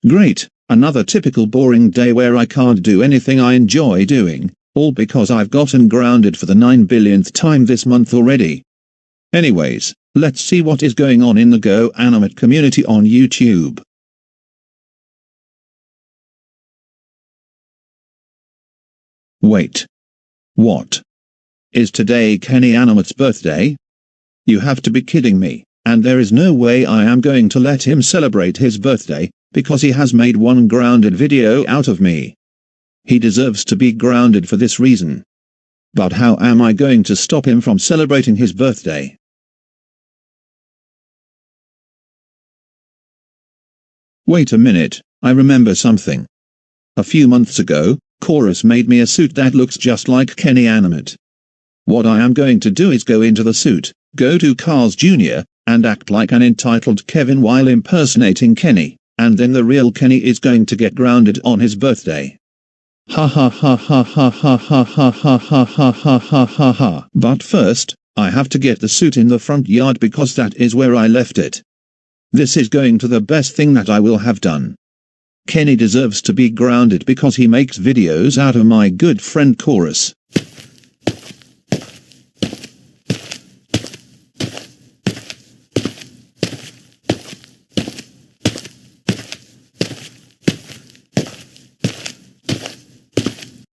Great, another typical boring day where I can't do anything I enjoy doing, all because I've gotten grounded for the 9 billionth time this month already. Anyways, let's see what is going on in the GoAnimate community on YouTube. Wait. What? Is today Kenny Animate's birthday? You have to be kidding me, and there is no way I am going to let him celebrate his birthday, because he has made one grounded video out of me. He deserves to be grounded for this reason. But how am I going to stop him from celebrating his birthday? Wait a minute, I remember something. A few months ago, Chorus made me a suit that looks just like Kenny Animate. What I am going to do is go into the suit, go to Carl's Jr., and act like an entitled Kevin while impersonating Kenny, and then the real Kenny is going to get grounded on his birthday. Ha ha ha ha ha ha ha ha ha ha ha ha ha ha ha. But first, I have to get the suit in the front yard because that is where I left it. This is going to the best thing that I will have done. Kenny deserves to be grounded because he makes videos out of my good friend Chorus.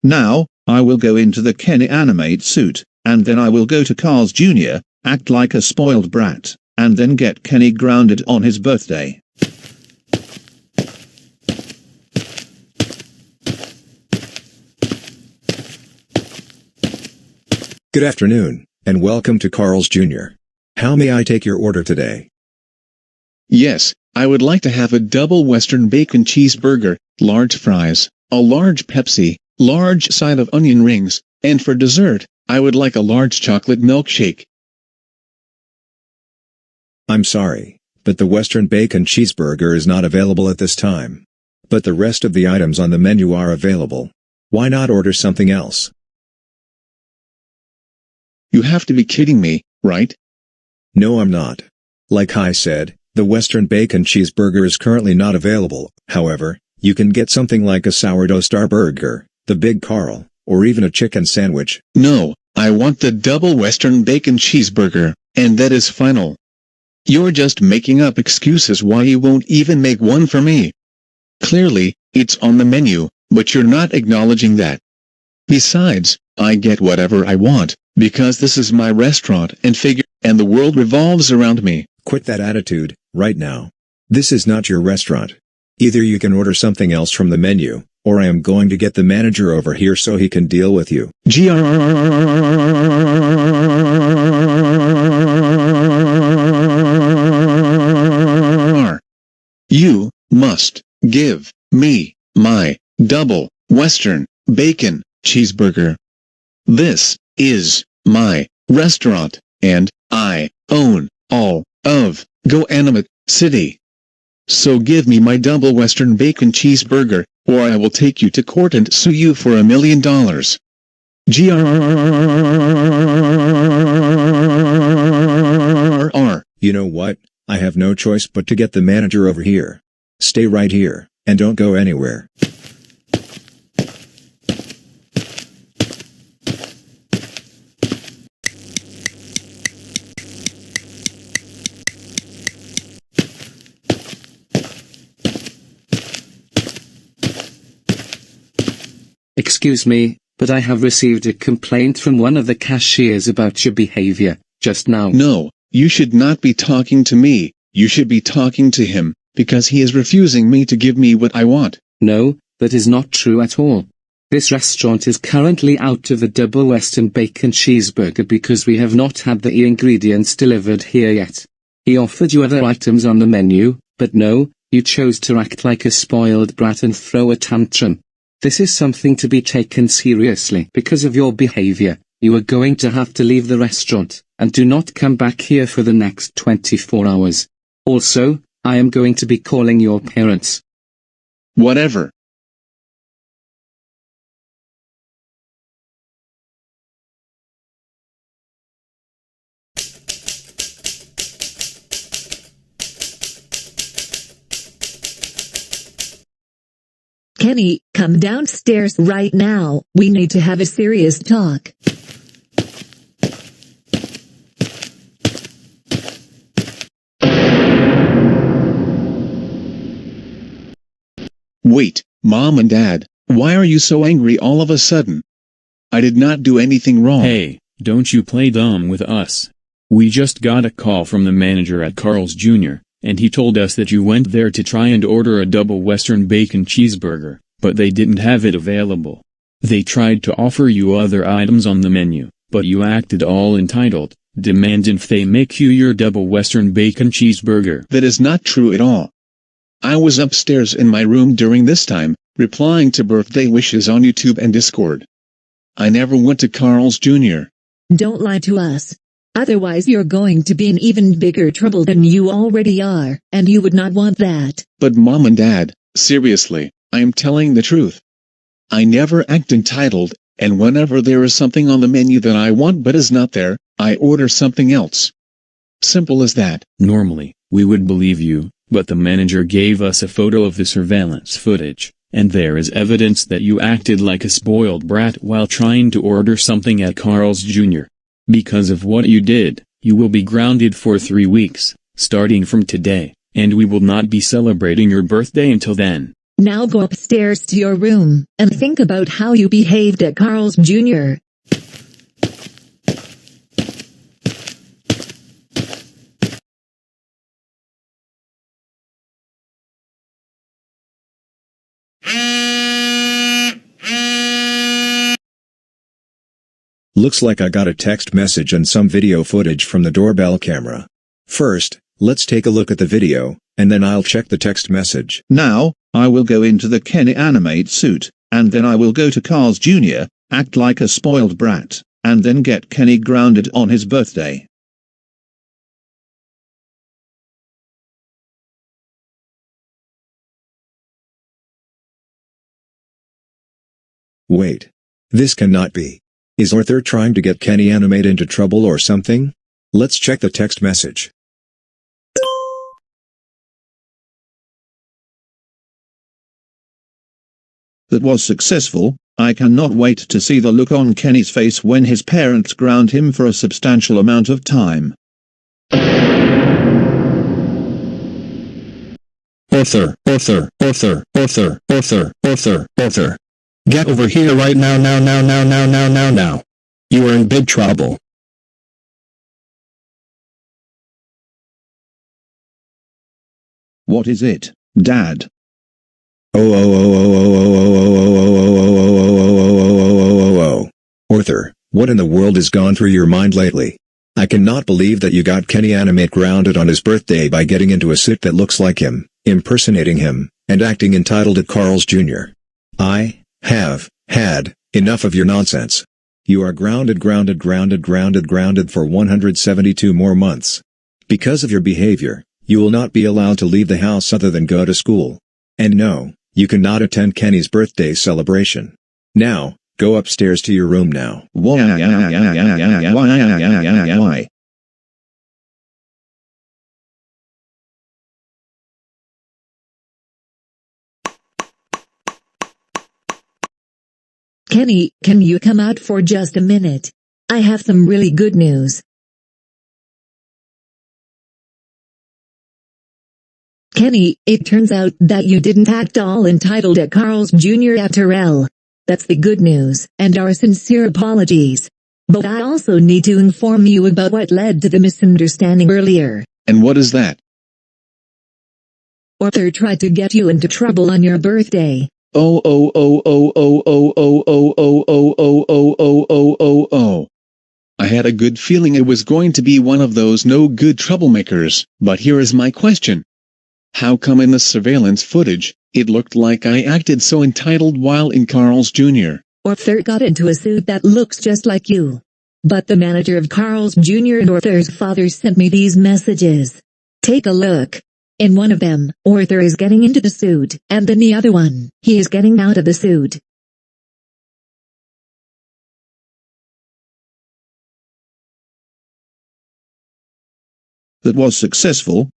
Now, I will go into the Kenny Animate suit, and then I will go to Carl's Jr., act like a spoiled brat, and then get Kenny grounded on his birthday. Good afternoon, and welcome to Carl's Jr. How may I take your order today? Yes, I would like to have a double Western bacon cheeseburger, large fries, a large Pepsi, large side of onion rings, and for dessert, I would like a large chocolate milkshake. I'm sorry, but the Western bacon cheeseburger is not available at this time. But the rest of the items on the menu are available. Why not order something else? You have to be kidding me, right? No, I'm not. Like I said, the Western bacon cheeseburger is currently not available. However, you can get something like a sourdough star burger, the Big Carl, or even a chicken sandwich. No, I want the double Western bacon cheeseburger, and that is final. You're just making up excuses why you won't even make one for me. Clearly, it's on the menu, but you're not acknowledging that. Besides, I get whatever I want, because this is my restaurant and the world revolves around me. Quit that attitude, right now. This is not your restaurant. Either you can order something else from the menu, or I am going to get the manager over here so he can deal with you. You must give me my double Western bacon cheeseburger. This is my restaurant, and I own all of GoAnimate City. So give me my double Western bacon cheeseburger, or I will take you to court and sue you for $1 million. You know what? I have no choice but to get the manager over here. Stay right here, and don't go anywhere. Excuse me, but I have received a complaint from one of the cashiers about your behavior, just now. No, you should not be talking to me, you should be talking to him, because he is refusing me to give me what I want. No, that is not true at all. This restaurant is currently out of the double Western bacon cheeseburger because we have not had the ingredients delivered here yet. He offered you other items on the menu, but no, you chose to act like a spoiled brat and throw a tantrum. This is something to be taken seriously. Because of your behavior, you are going to have to leave the restaurant, and do not come back here for the next 24 hours. Also, I am going to be calling your parents. Whatever. Kenny, come downstairs right now, we need to have a serious talk. Wait, Mom and Dad, why are you so angry all of a sudden? I did not do anything wrong. Hey, don't you play dumb with us. We just got a call from the manager at Carl's Jr., and he told us that you went there to try and order a double Western bacon cheeseburger, but they didn't have it available. They tried to offer you other items on the menu, but you acted all entitled, demanding they make you your double Western bacon cheeseburger. That is not true at all. I was upstairs in my room during this time, replying to birthday wishes on YouTube and Discord. I never went to Carl's Jr. Don't lie to us. Otherwise you're going to be in even bigger trouble than you already are, and you would not want that. But Mom and Dad, seriously, I am telling the truth. I never act entitled, and whenever there is something on the menu that I want but is not there, I order something else. Simple as that. Normally, we would believe you, but the manager gave us a photo of the surveillance footage, and there is evidence that you acted like a spoiled brat while trying to order something at Carl's Jr. Because of what you did, you will be grounded for 3 weeks, starting from today, and we will not be celebrating your birthday until then. Now go upstairs to your room, and think about how you behaved at Carl's Jr. Looks like I got a text message and some video footage from the doorbell camera. First, let's take a look at the video, and then I'll check the text message. Now, I will go into the Kenny Animate suit, and then I will go to Carl's Jr., act like a spoiled brat, and then get Kenny grounded on his birthday. Wait. This cannot be. Is Arthur trying to get Kenny Animate into trouble or something? Let's check the text message. That was successful. I cannot wait to see the look on Kenny's face when his parents ground him for a substantial amount of time. Arthur. Get over here right now. You are in big trouble. What is it, Dad? Arthur, what in the world has gone through your mind lately? I cannot believe that you got Kenny Animate grounded on his birthday by getting into a suit that looks like him, impersonating him, and acting entitled at Carl's Jr. I have had enough of your nonsense. You are grounded for 172 more months. Because of your behavior, you will not be allowed to leave the house other than go to school. And no, you cannot attend Kenny's birthday celebration. Now, go upstairs to your room now. Why? Kenny, can you come out for just a minute? I have some really good news. Kenny, it turns out that you didn't act all entitled at Carl's Jr. after all. That's the good news, and our sincere apologies. But I also need to inform you about what led to the misunderstanding earlier. And what is that? Arthur tried to get you into trouble on your birthday. Oh. I had a good feeling it was going to be one of those no-good troublemakers, but here is my question. How come in the surveillance footage, it looked like I acted so entitled while in Carl's Jr.? Arthur got into a suit that looks just like you. But the manager of Carl's Jr. and Arthur's father sent me these messages. Take a look. In one of them, Arthur is getting into the suit, and in the other one, he is getting out of the suit. That was successful.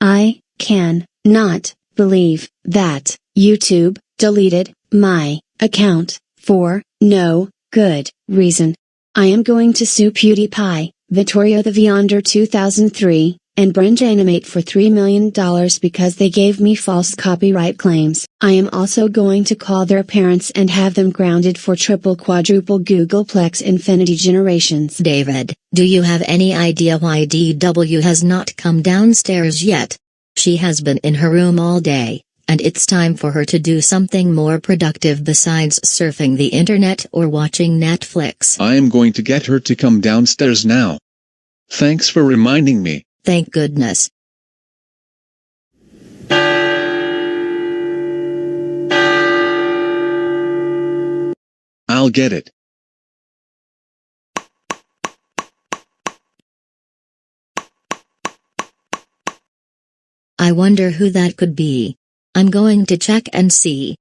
I can not believe that YouTube deleted my account for no good reason. I am going to sue PewDiePie, Vittorio the Vionder 2003, and TheGoanimator for $3 million because they gave me false copyright claims. I am also going to call their parents and have them grounded for triple quadruple Googleplex infinity generations. David, do you have any idea why DW has not come downstairs yet? She has been in her room all day, and it's time for her to do something more productive besides surfing the internet or watching Netflix. I am going to get her to come downstairs now. Thanks for reminding me. Thank goodness. I'll get it. I wonder who that could be. I'm going to check and see.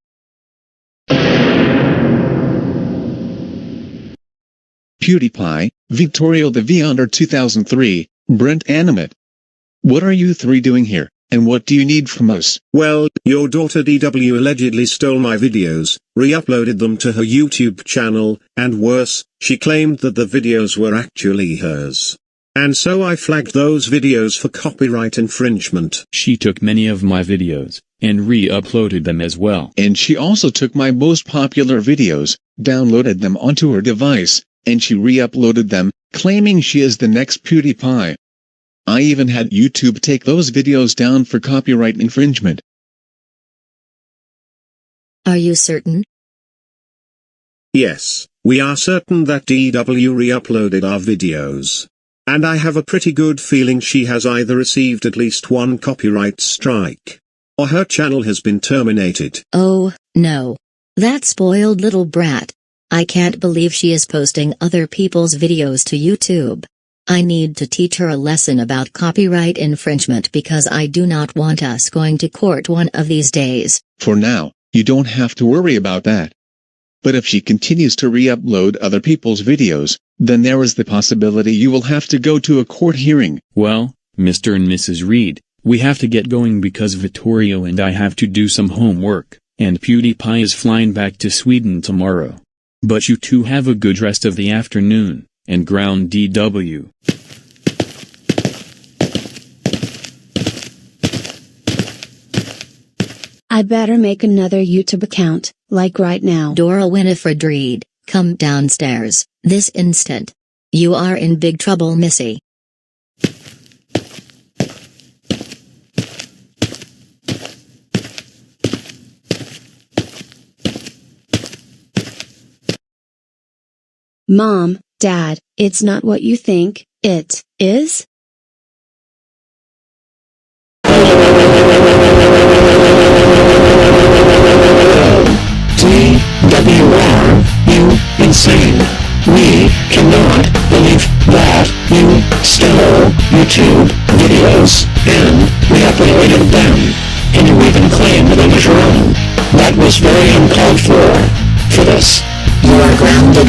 PewDiePie, Vittorio the Vionder 2003, TheGoanimator. What are you three doing here, and what do you need from us? Well, your daughter DW allegedly stole my videos, re-uploaded them to her YouTube channel, and worse, she claimed that the videos were actually hers. And so I flagged those videos for copyright infringement. She took many of my videos, and re-uploaded them as well. And she also took my most popular videos, downloaded them onto her device, and she re-uploaded them, claiming she is the next PewDiePie. I even had YouTube take those videos down for copyright infringement. Are you certain? Yes, we are certain that DW re-uploaded our videos. And I have a pretty good feeling she has either received at least one copyright strike, or her channel has been terminated. Oh, no. That spoiled little brat. I can't believe she is posting other people's videos to YouTube. I need to teach her a lesson about copyright infringement because I do not want us going to court one of these days. For now, you don't have to worry about that. But if she continues to re-upload other people's videos, then there is the possibility you will have to go to a court hearing. Well, Mr. and Mrs. Reed, we have to get going because Vittorio and I have to do some homework, and PewDiePie is flying back to Sweden tomorrow. But you two have a good rest of the afternoon, and ground DW. I better make another YouTube account, like right now. Dora Winifred Reed, come downstairs, this instant. You are in big trouble, Missy. Mom, Dad, it's not what you think it is? TWR, you insane. We cannot believe that you stole YouTube videos and re-uploaded them, and you even claimed them as your own. That was very uncalled for. For this, you are grounded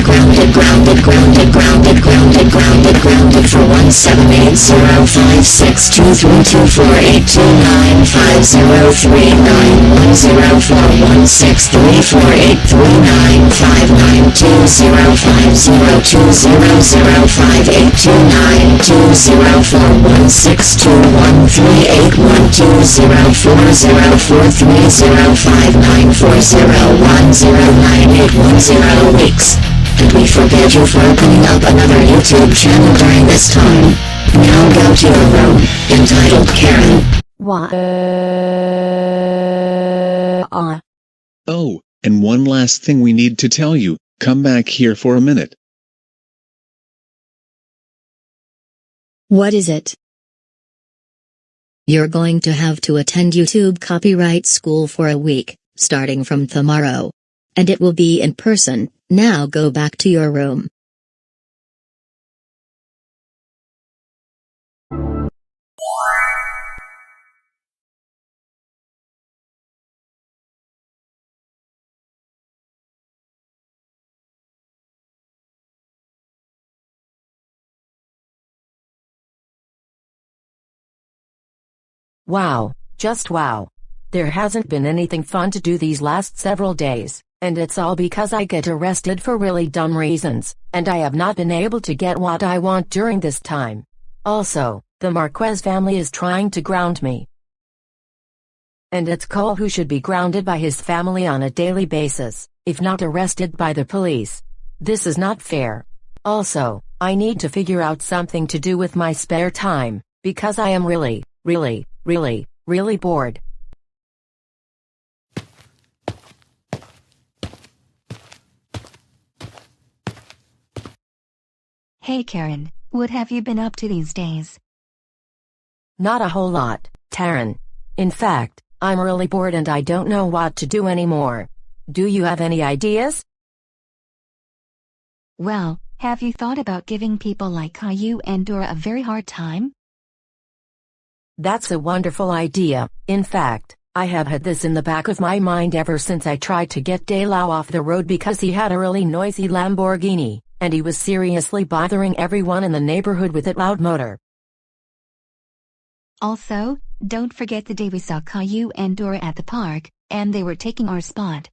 for 17623482950562138109401098110 weeks. And we forbid you for opening up another YouTube channel during this time. Now go to your room, entitled Karen. Oh, and one last thing we need to tell you, come back here for a minute. What is it? You're going to have to attend YouTube copyright school for a week, starting from tomorrow. And it will be in person. Now go back to your room. Wow, just wow. There hasn't been anything fun to do these last several days, and it's all because I get arrested for really dumb reasons, and I have not been able to get what I want during this time. Also, the Marquez family is trying to ground me. And it's Cole who should be grounded by his family on a daily basis, if not arrested by the police. This is not fair. Also, I need to figure out something to do with my spare time, because I am really bored. Hey Karen, what have you been up to these days? Not a whole lot, Taryn. In fact, I'm really bored and I don't know what to do anymore. Do you have any ideas? Well, have you thought about giving people like Caillou and Dora a very hard time? That's a wonderful idea. In fact, I have had this in the back of my mind ever since I tried to get Delau off the road because he had a really noisy Lamborghini, and he was seriously bothering everyone in the neighborhood with that loud motor. Also, don't forget the day we saw Caillou and Dora at the park, and they were taking our spot.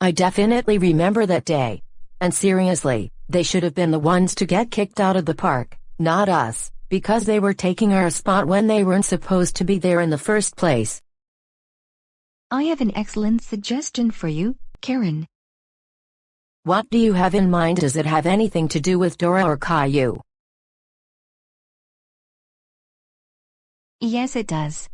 I definitely remember that day. And seriously, they should have been the ones to get kicked out of the park, not us, because they were taking our spot when they weren't supposed to be there in the first place. I have an excellent suggestion for you, Karen. What do you have in mind? Does it have anything to do with Dora or Caillou? Yes, it does.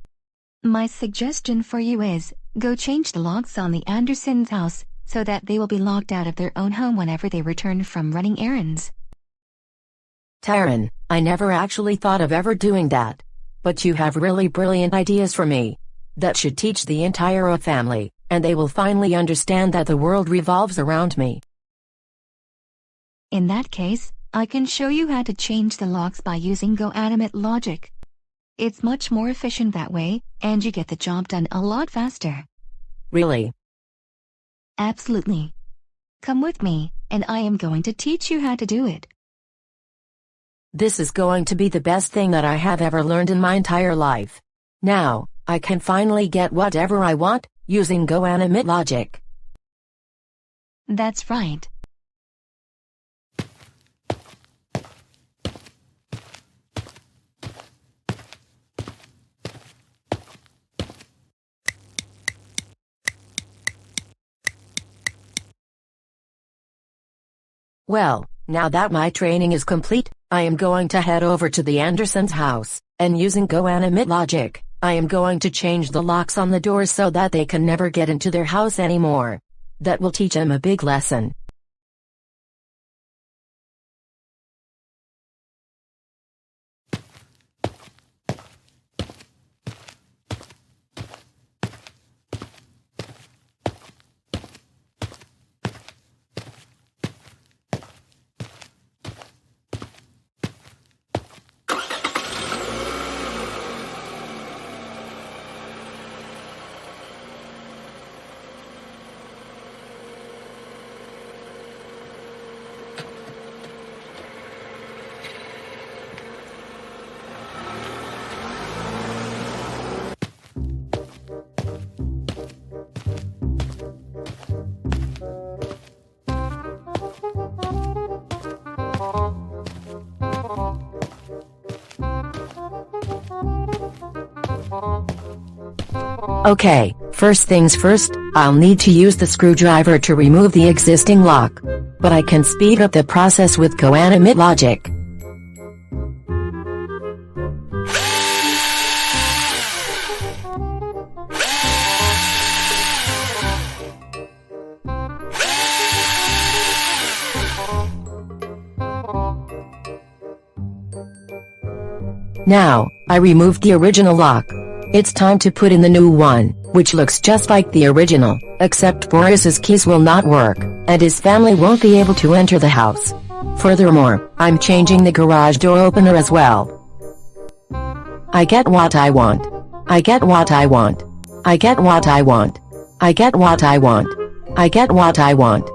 My suggestion for you is, go change the locks on the Andersons' house, so that they will be locked out of their own home whenever they return from running errands. Taryn, I never actually thought of ever doing that. But you have really brilliant ideas for me. That should teach the entire family, and they will finally understand that the world revolves around me. In that case, I can show you how to change the locks by using GoAnimate logic. It's much more efficient that way, and you get the job done a lot faster. Really? Absolutely. Come with me, and I am going to teach you how to do it. This is going to be the best thing that I have ever learned in my entire life. Now, I can finally get whatever I want, using GoAnimate logic. That's right. Well, now that my training is complete, I am going to head over to the Andersons' house, and using GoAnimate logic, I am going to change the locks on the doors so that they can never get into their house anymore. That will teach them a big lesson. Okay, first things first, I'll need to use the screwdriver to remove the existing lock. But I can speed up the process with GoAnimate logic. Now, I removed the original lock. It's time to put in the new one, which looks just like the original, except Boris's keys will not work, and his family won't be able to enter the house. Furthermore, I'm changing the garage door opener as well. I get what I want. I get what I want. I get what I want. I get what I want. I get what I want.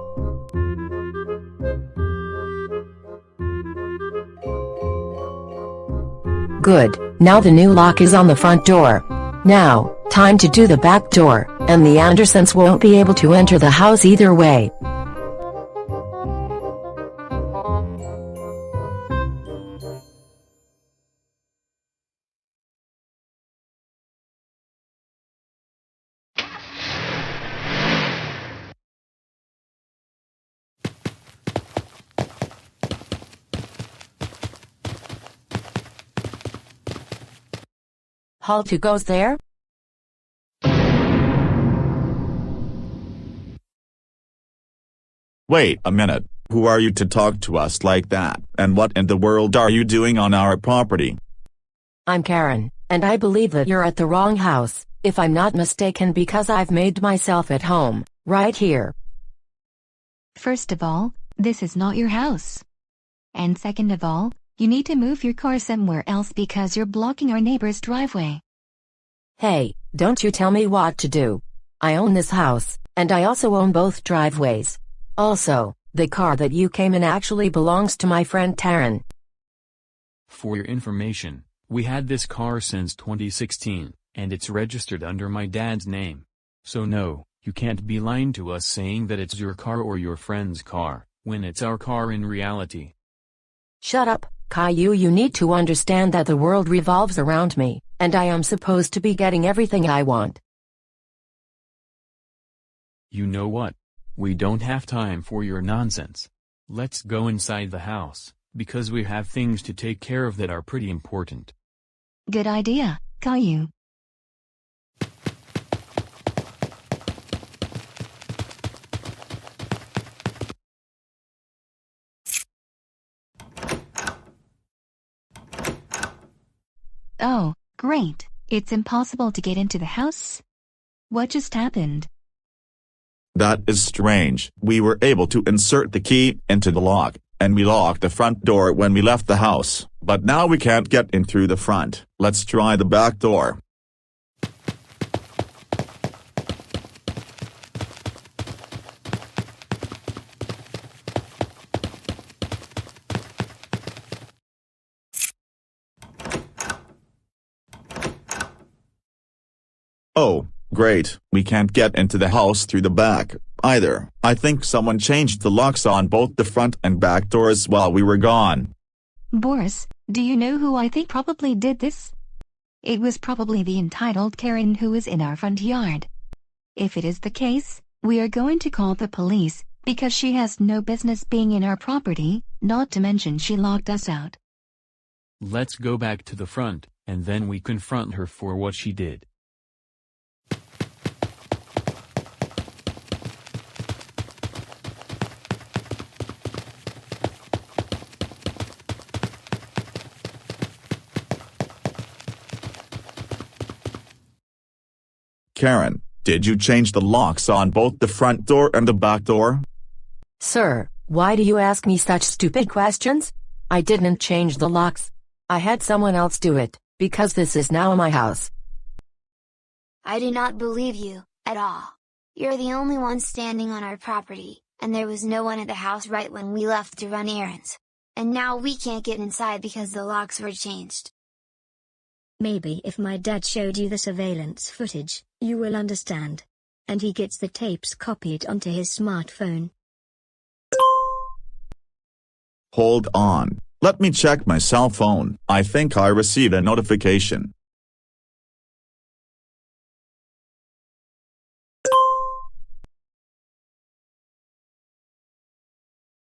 Good, now the new lock is on the front door. Now, time to do the back door, and the Andersons won't be able to enter the house either way. Halt, who goes there? Wait a minute, who are you to talk to us like that, and what in the world are you doing on our property? I'm Karen, and I believe that you're at the wrong house, if I'm not mistaken, because I've made myself at home, right here. First of all, this is not your house. And second of all, you need to move your car somewhere else because you're blocking our neighbor's driveway. Hey, don't you tell me what to do. I own this house, and I also own both driveways. Also, the car that you came in actually belongs to my friend Taryn. For your information, we had this car since 2016, and it's registered under my dad's name. So no, you can't be lying to us saying that it's your car or your friend's car, when it's our car in reality. Shut up, Caillou. You need to understand that the world revolves around me, and I am supposed to be getting everything I want. You know what? We don't have time for your nonsense. Let's go inside the house, because we have things to take care of that are pretty important. Good idea, Caillou. Oh, great. It's impossible to get into the house? What just happened? That is strange. We were able to insert the key into the lock, and we locked the front door when we left the house, but now we can't get in through the front. Let's try the back door. Oh, great, we can't get into the house through the back, either. I think someone changed the locks on both the front and back doors while we were gone. Boris, do you know who I think probably did this? It was probably the entitled Karen who is in our front yard. If it is the case, we are going to call the police, because she has no business being in our property, not to mention she locked us out. Let's go back to the front, and then we confront her for what she did. Karen, did you change the locks on both the front door and the back door? Sir, why do you ask me such stupid questions? I didn't change the locks. I had someone else do it, because this is now my house. I do not believe you, at all. You're the only one standing on our property, and there was no one at the house right when we left to run errands. And now we can't get inside because the locks were changed. Maybe if my dad showed you the surveillance footage, you will understand. And he gets the tapes copied onto his smartphone. Hold on, let me check my cell phone. I think I received a notification.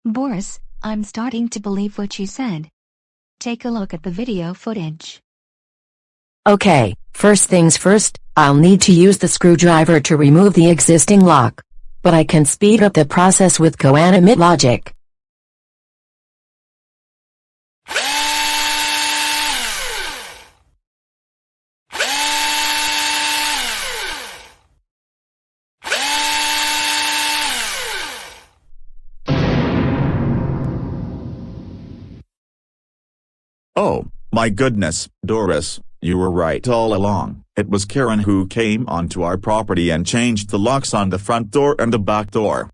Boris, I'm starting to believe what you said. Take a look at the video footage. Okay, first things first, I'll need to use the screwdriver to remove the existing lock. But I can speed up the process with GoAnimate logic. Oh, my goodness, Doris, you were right all along. It was Karen who came onto our property and changed the locks on the front door and the back door.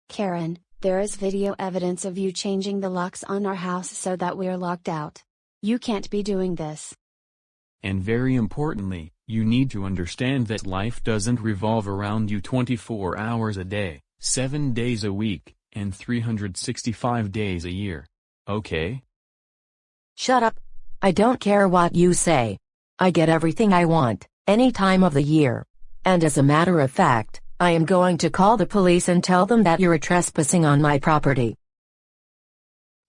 Karen, there is video evidence of you changing the locks on our house so that we're locked out. You can't be doing this. And very importantly, you need to understand that life doesn't revolve around you 24 hours a day, 7 days a week, and 365 days a year. Okay? Shut up. I don't care what you say. I get everything I want, any time of the year. And as a matter of fact, I am going to call the police and tell them that you're trespassing on my property.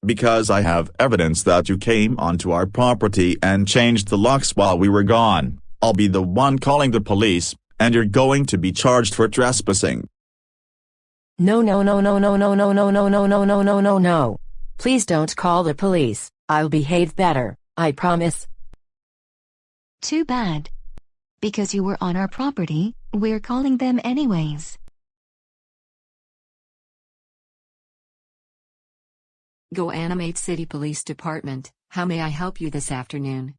Because I have evidence that you came onto our property and changed the locks while we were gone. I'll be the one calling the police, and you're going to be charged for trespassing. No. Please don't call the police. I'll behave better, I promise. Too bad. Because you were on our property, we're calling them anyways. GoAnimate City Police Department, how may I help you this afternoon?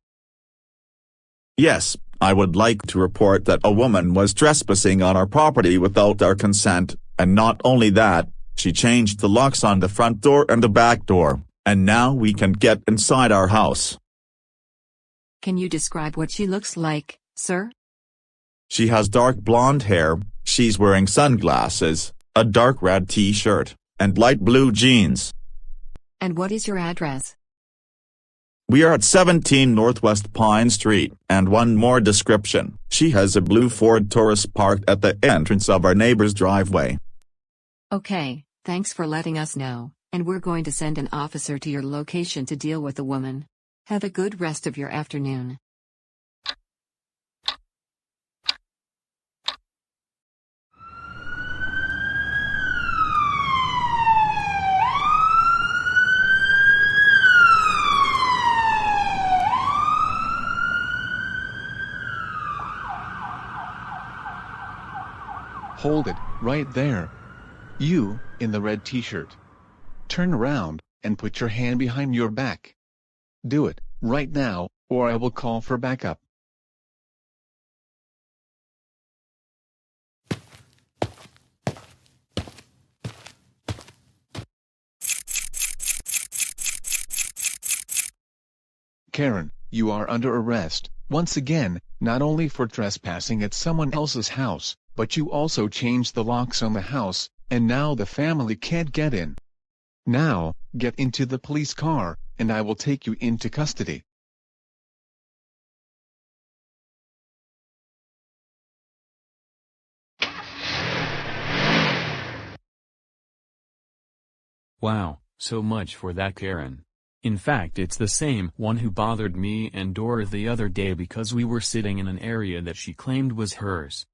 Yes, I would like to report that a woman was trespassing on our property without our consent, and not only that, she changed the locks on the front door and the back door, and now we can get inside our house. Can you describe what she looks like, sir? She has dark blonde hair, she's wearing sunglasses, a dark red t-shirt, and light blue jeans. And what is your address? We are at 17 Northwest Pine Street, and one more description. She has a blue Ford Taurus parked at the entrance of our neighbor's driveway. Okay, thanks for letting us know, and we're going to send an officer to your location to deal with the woman. Have a good rest of your afternoon. Hold it, right there. You, in the red t-shirt. Turn around, and put your hand behind your back. Do it, right now, or I will call for backup. Karen, you are under arrest, once again, not only for trespassing at someone else's house, but you also changed the locks on the house, and now the family can't get in. Now, get into the police car, and I will take you into custody. Wow, so much for that Karen. In fact, it's the same one who bothered me and Dora the other day because we were sitting in an area that she claimed was hers.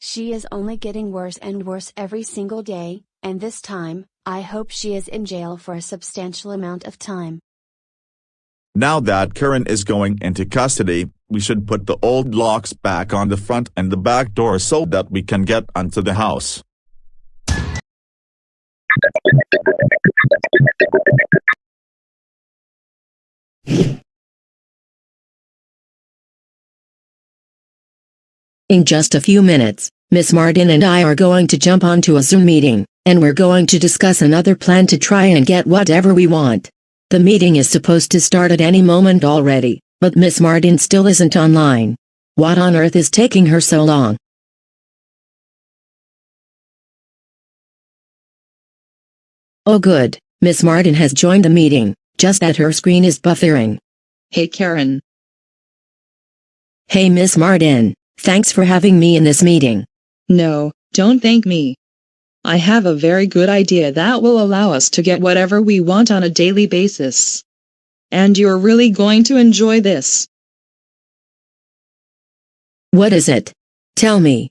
She is only getting worse and worse every single day, and this time, I hope she is in jail for a substantial amount of time. Now that Karen is going into custody, we should put the old locks back on the front and the back door so that we can get onto the house. In just a few minutes, Miss Martin and I are going to jump onto a Zoom meeting, and we're going to discuss another plan to try and get whatever we want. The meeting is supposed to start at any moment already, but Miss Martin still isn't online. What on earth is taking her so long? Oh good, Miss Martin has joined the meeting, just that her screen is buffering. Hey Karen. Hey Miss Martin, thanks for having me in this meeting. No, don't thank me. I have a very good idea that will allow us to get whatever we want on a daily basis. And you're really going to enjoy this. What is it? Tell me.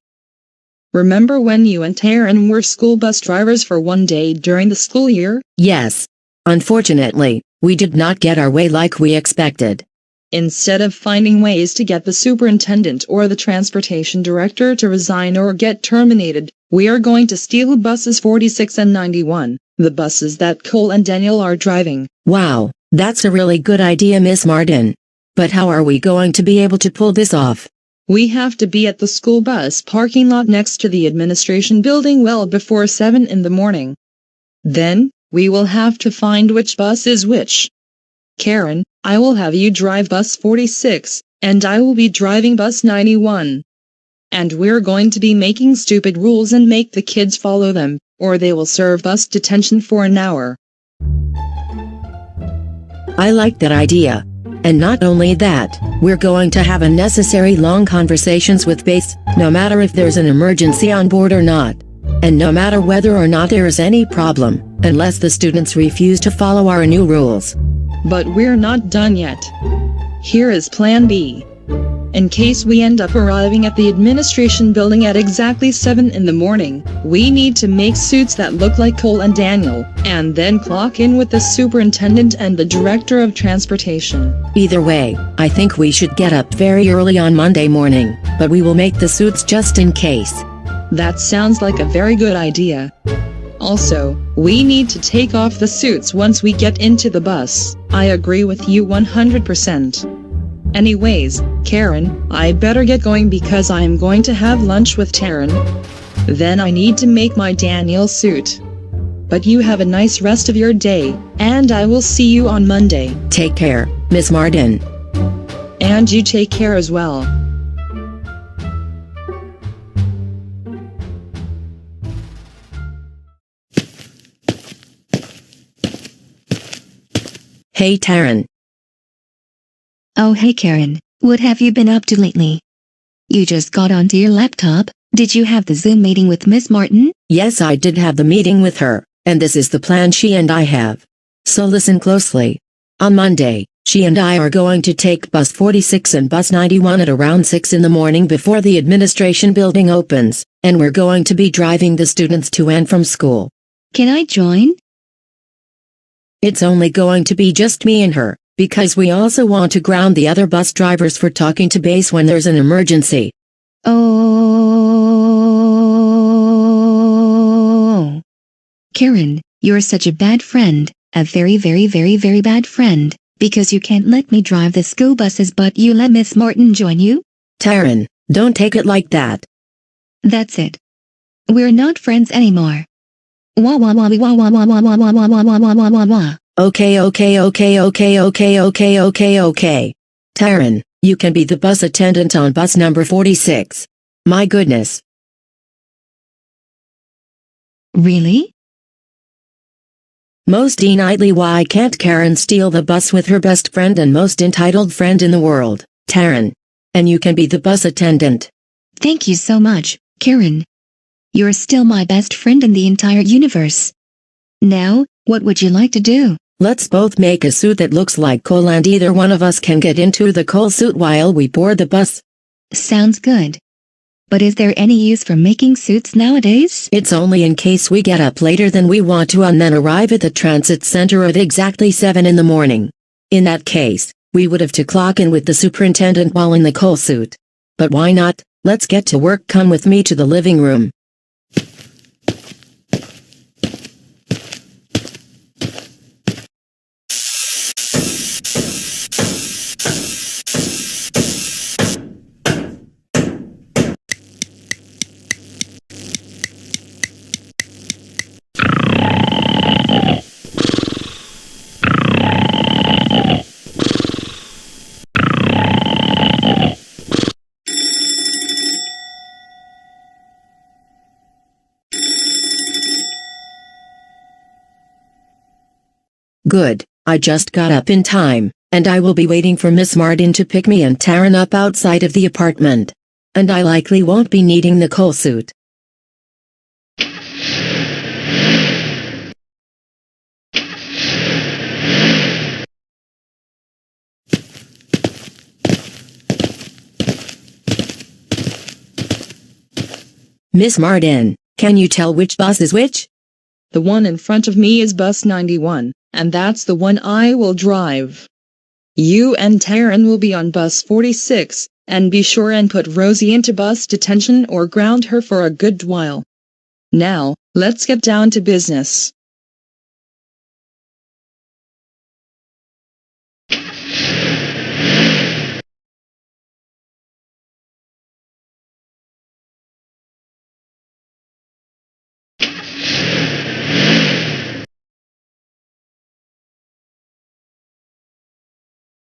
Remember when you and Taryn were school bus drivers for one day during the school year? Yes. Unfortunately, we did not get our way like we expected. Instead of finding ways to get the superintendent or the transportation director to resign or get terminated, we are going to steal buses 46 and 91, the buses that Cole and Daniel are driving. Wow, that's a really good idea, Miss Martin. But how are we going to be able to pull this off? We have to be at the school bus parking lot next to the administration building well before 7 in the morning. Then, we will have to find which bus is which. Karen, I will have you drive bus 46, and I will be driving bus 91. And we're going to be making stupid rules and make the kids follow them, or they will serve bus detention for an hour. I like that idea. And not only that, we're going to have unnecessary long conversations with base, no matter if there's an emergency on board or not. And no matter whether or not there is any problem, unless the students refuse to follow our new rules. But we're not done yet. Here is Plan B. In case we end up arriving at the administration building at exactly 7 in the morning, we need to make suits that look like Cole and Daniel, and then clock in with the superintendent and the director of transportation. Either way, I think we should get up very early on Monday morning, but we will make the suits just in case. That sounds like a very good idea. Also, we need to take off the suits once we get into the bus. I agree with you 100%. Anyways, Karen, I better get going because I am going to have lunch with Taryn. Then I need to make my Daniel suit. But you have a nice rest of your day, and I will see you on Monday. Take care, Miss Martin. And you take care as well. Hey Taryn. Oh hey Karen, what have you been up to lately? You just got onto your laptop, did you have the Zoom meeting with Miss Martin? Yes, I did have the meeting with her, and this is the plan she and I have. So listen closely. On Monday, she and I are going to take bus 46 and bus 91 at around 6 in the morning before the administration building opens, and we're going to be driving the students to and from school. Can I join? It's only going to be just me and her, because we also want to ground the other bus drivers for talking to base when there's an emergency. Oh. Karen, you're such a bad friend, a very bad friend, because you can't let me drive the school buses but you let Miss Martin join you? Taryn, don't take it like that. That's it. We're not friends anymore. Wah wah wah wah wah wah wah wah wah wah wah wah wah wah wah wah. Okay. Taryn, you can be the bus attendant on bus number 46. My goodness. Really? Most delightly, why can't Karen steal the bus with her best friend and most entitled friend in the world, Taryn? And you can be the bus attendant. Thank you so much, Karen. You're still my best friend in the entire universe. Now, what would you like to do? Let's both make a suit that looks like Cole and either one of us can get into the Cole suit while we board the bus. Sounds good. But is there any use for making suits nowadays? It's only in case we get up later than we want to and then arrive at the transit center at exactly 7 in the morning. In that case, we would have to clock in with the superintendent while in the Cole suit. But why not? Let's get to work. Come with me to the living room. Good, I just got up in time, and I will be waiting for Miss Martin to pick me and Taryn up outside of the apartment. And I likely won't be needing the Cole suit. Miss Martin, can you tell which bus is which? The one in front of me is bus 91, and that's the one I will drive. You and Taryn will be on bus 46, and be sure and put Rosie into bus detention or ground her for a good while. Now, let's get down to business.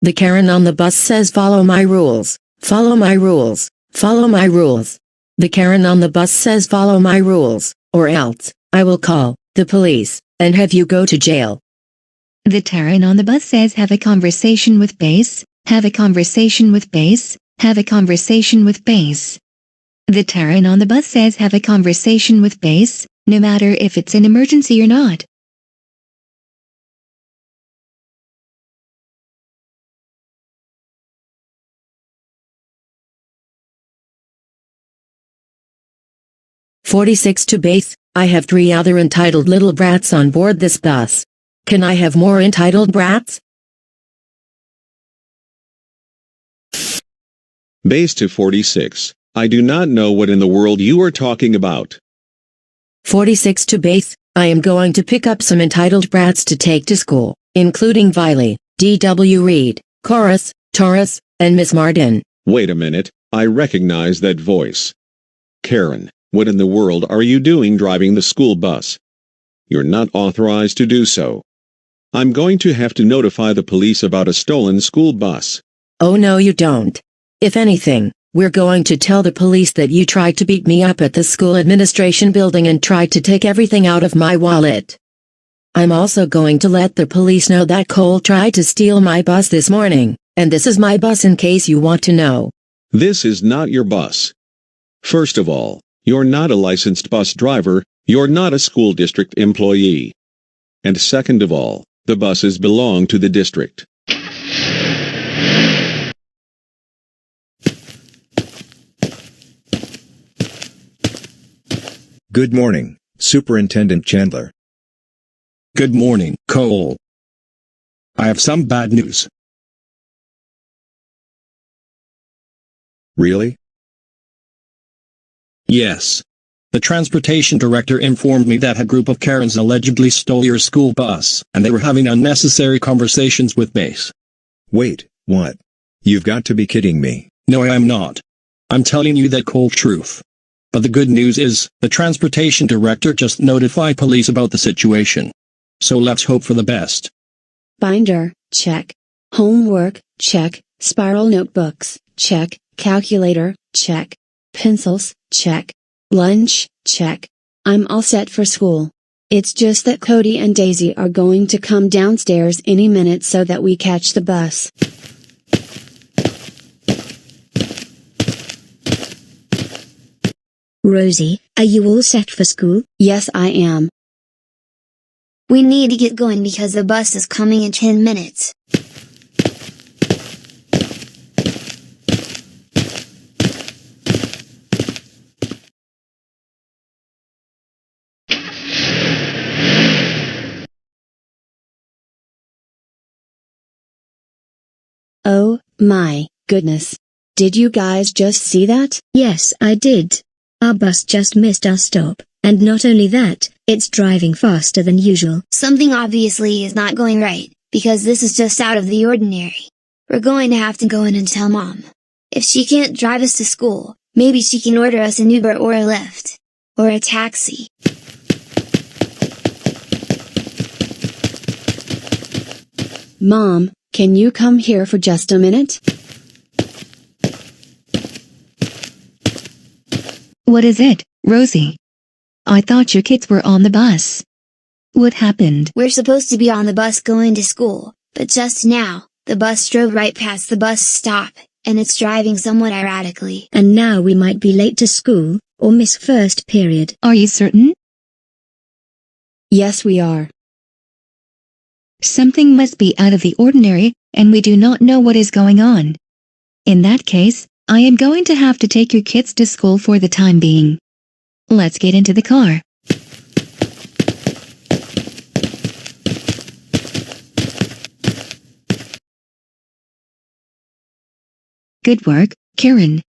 The Karen on the bus says follow my rules, follow my rules, follow my rules. The Karen on the bus says follow my rules, or else, I will call the police, and have you go to jail. The Karen on the bus says have a conversation with base, have a conversation with base, have a conversation with base. The Karen on the bus says have a conversation with base, no matter if it's an emergency or not. "46 to base, I have 3 other entitled little brats on board this bus. Can I have more entitled brats?" Base to 46. I do not know what in the world you are talking about. 46 to base, I am going to pick up some entitled brats to take to school, including Viley, D.W. Reed, Chorus, Taurus, and Miss Martin. Wait a minute, I recognize that voice. Karen, what in the world are you doing driving the school bus? You're not authorized to do so. I'm going to have to notify the police about a stolen school bus. Oh no you don't. If anything, we're going to tell the police that you tried to beat me up at the school administration building and tried to take everything out of my wallet. I'm also going to let the police know that Cole tried to steal my bus this morning, and this is my bus in case you want to know. This is not your bus. First of all, you're not a licensed bus driver, you're not a school district employee. And second of all, the buses belong to the district. Good morning, Superintendent Chandler. Good morning, Cole. I have some bad news. Really? Yes. The transportation director informed me that a group of Karens allegedly stole your school bus, and they were having unnecessary conversations with Base. Wait, what? You've got to be kidding me. No, I am not. I'm telling you the cold truth. But the good news is, the transportation director just notified police about the situation. So let's hope for the best. Binder, check. Homework, check. Spiral notebooks, check. Calculator, check. Pencils, check. Lunch, check. I'm all set for school. It's just that Cody and Daisy are going to come downstairs any minute so that we catch the bus. Rosie, are you all set for school? Yes, I am. We need to get going because the bus is coming in 10 minutes. Oh, my goodness. Did you guys just see that? Yes, I did. Our bus just missed our stop, and not only that, it's driving faster than usual. Something obviously is not going right, because this is just out of the ordinary. We're going to have to go in and tell Mom. If she can't drive us to school, maybe she can order us an Uber or a Lyft. Or a taxi. Mom, can you come here for just a minute? What is it, Rosie? I thought your kids were on the bus. What happened? We're supposed to be on the bus going to school, but just now, the bus drove right past the bus stop, and it's driving somewhat erratically. And now we might be late to school, or miss first period. Are you certain? Yes, we are. Something must be out of the ordinary, and we do not know what is going on. In that case, I am going to have to take your kids to school for the time being. Let's get into the car. Good work, Karen.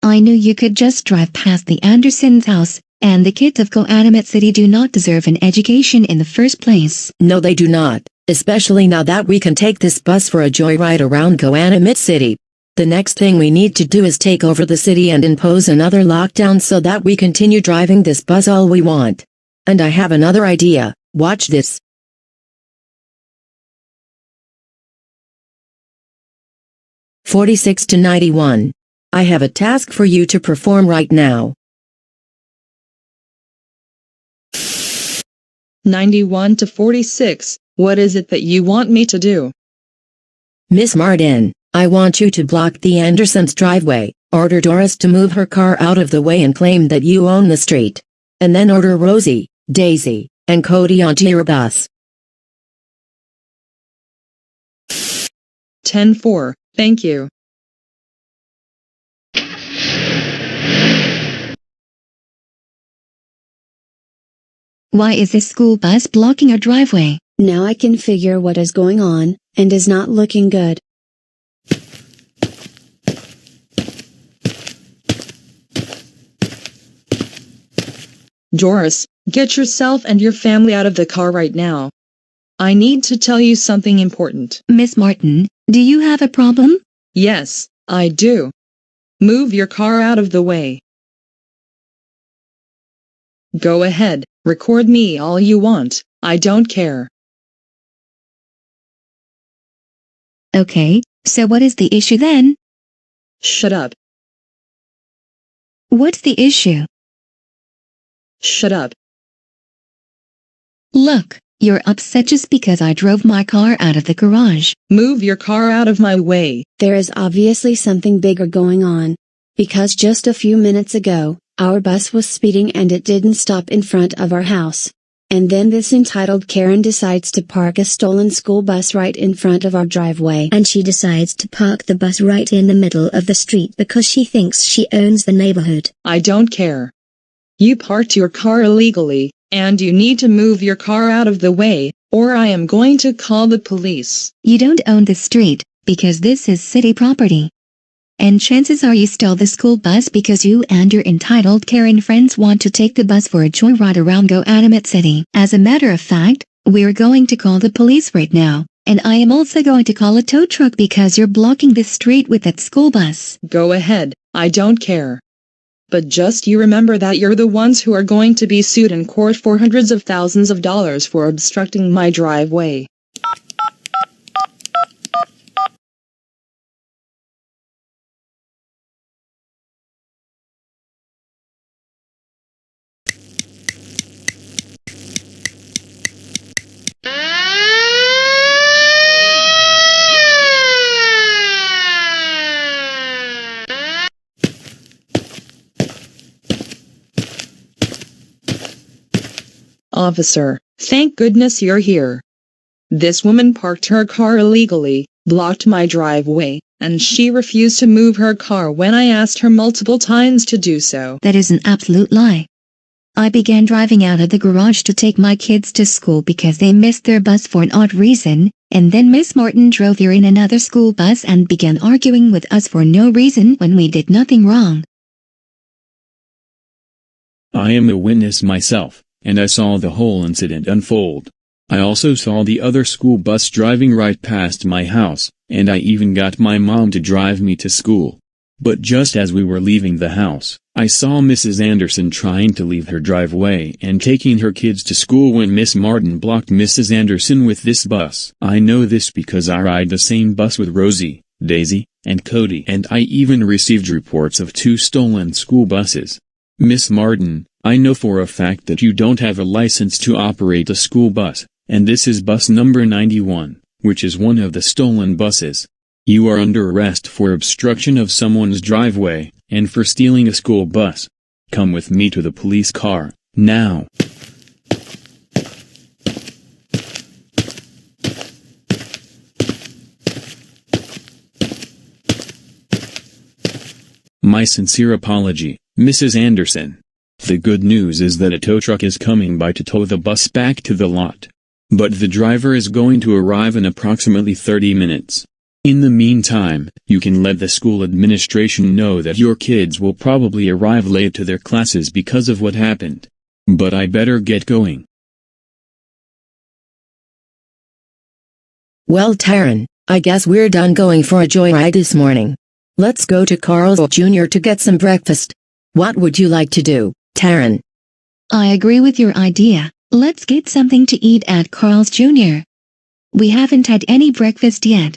I knew you could just drive past the Andersons' house, and the kids of GoAnimate City do not deserve an education in the first place. No, they do not, especially now that we can take this bus for a joyride around GoAnimate City. The next thing we need to do is take over the city and impose another lockdown so that we continue driving this bus all we want. And I have another idea. Watch this. 46 to 91. I have a task for you to perform right now. 91 to 46, what is it that you want me to do? Miss Martin, I want you to block the Andersons' driveway, order Doris to move her car out of the way and claim that you own the street. And then order Rosie, Daisy, and Cody onto your bus. 10-4, thank you. Why is this school bus blocking our driveway? Now I can figure what is going on, and is not looking good. Doris, get yourself and your family out of the car right now. I need to tell you something important. Miss Martin, do you have a problem? Yes, I do. Move your car out of the way. Go ahead, record me all you want, I don't care. Okay, so what is the issue then? Shut up. What's the issue? Shut up. Look, you're upset just because I drove my car out of the garage. Move your car out of my way. There is obviously something bigger going on. Because just a few minutes ago, our bus was speeding and it didn't stop in front of our house. And then this entitled Karen decides to park a stolen school bus right in front of our driveway. And she decides to park the bus right in the middle of the street because she thinks she owns the neighborhood. I don't care. You parked your car illegally, and you need to move your car out of the way, or I am going to call the police. You don't own the street, because this is city property. And chances are you stole the school bus because you and your entitled Karen friends want to take the bus for a joyride around GoAnimate City. As a matter of fact, we're going to call the police right now, and I am also going to call a tow truck because you're blocking the street with that school bus. Go ahead, I don't care. But just you remember that you're the ones who are going to be sued in court for hundreds of thousands of dollars for obstructing my driveway. Officer, thank goodness you're here. This woman parked her car illegally, blocked my driveway, and she refused to move her car when I asked her multiple times to do so. That is an absolute lie. I began driving out of the garage to take my kids to school because they missed their bus for an odd reason, and then Miss Martin drove here in another school bus and began arguing with us for no reason when we did nothing wrong. I am a witness myself, and I saw the whole incident unfold. I also saw the other school bus driving right past my house, and I even got my mom to drive me to school. But just as we were leaving the house, I saw Mrs. Anderson trying to leave her driveway and taking her kids to school when Miss Martin blocked Mrs. Anderson with this bus. I know this because I ride the same bus with Rosie, Daisy, and Cody, and I even received reports of 2 stolen school buses. Miss Martin, I know for a fact that you don't have a license to operate a school bus, and this is bus number 91, which is one of the stolen buses. You are under arrest for obstruction of someone's driveway, and for stealing a school bus. Come with me to the police car, now. My sincere apology, Mrs. Anderson. The good news is that a tow truck is coming by to tow the bus back to the lot. But the driver is going to arrive in approximately 30 minutes. In the meantime, you can let the school administration know that your kids will probably arrive late to their classes because of what happened. But I better get going. Well, Taryn, I guess we're done going for a joyride this morning. Let's go to Carl's Jr. to get some breakfast. What would you like to do, Taryn? I agree with your idea. Let's get something to eat at Carl's Jr. We haven't had any breakfast yet.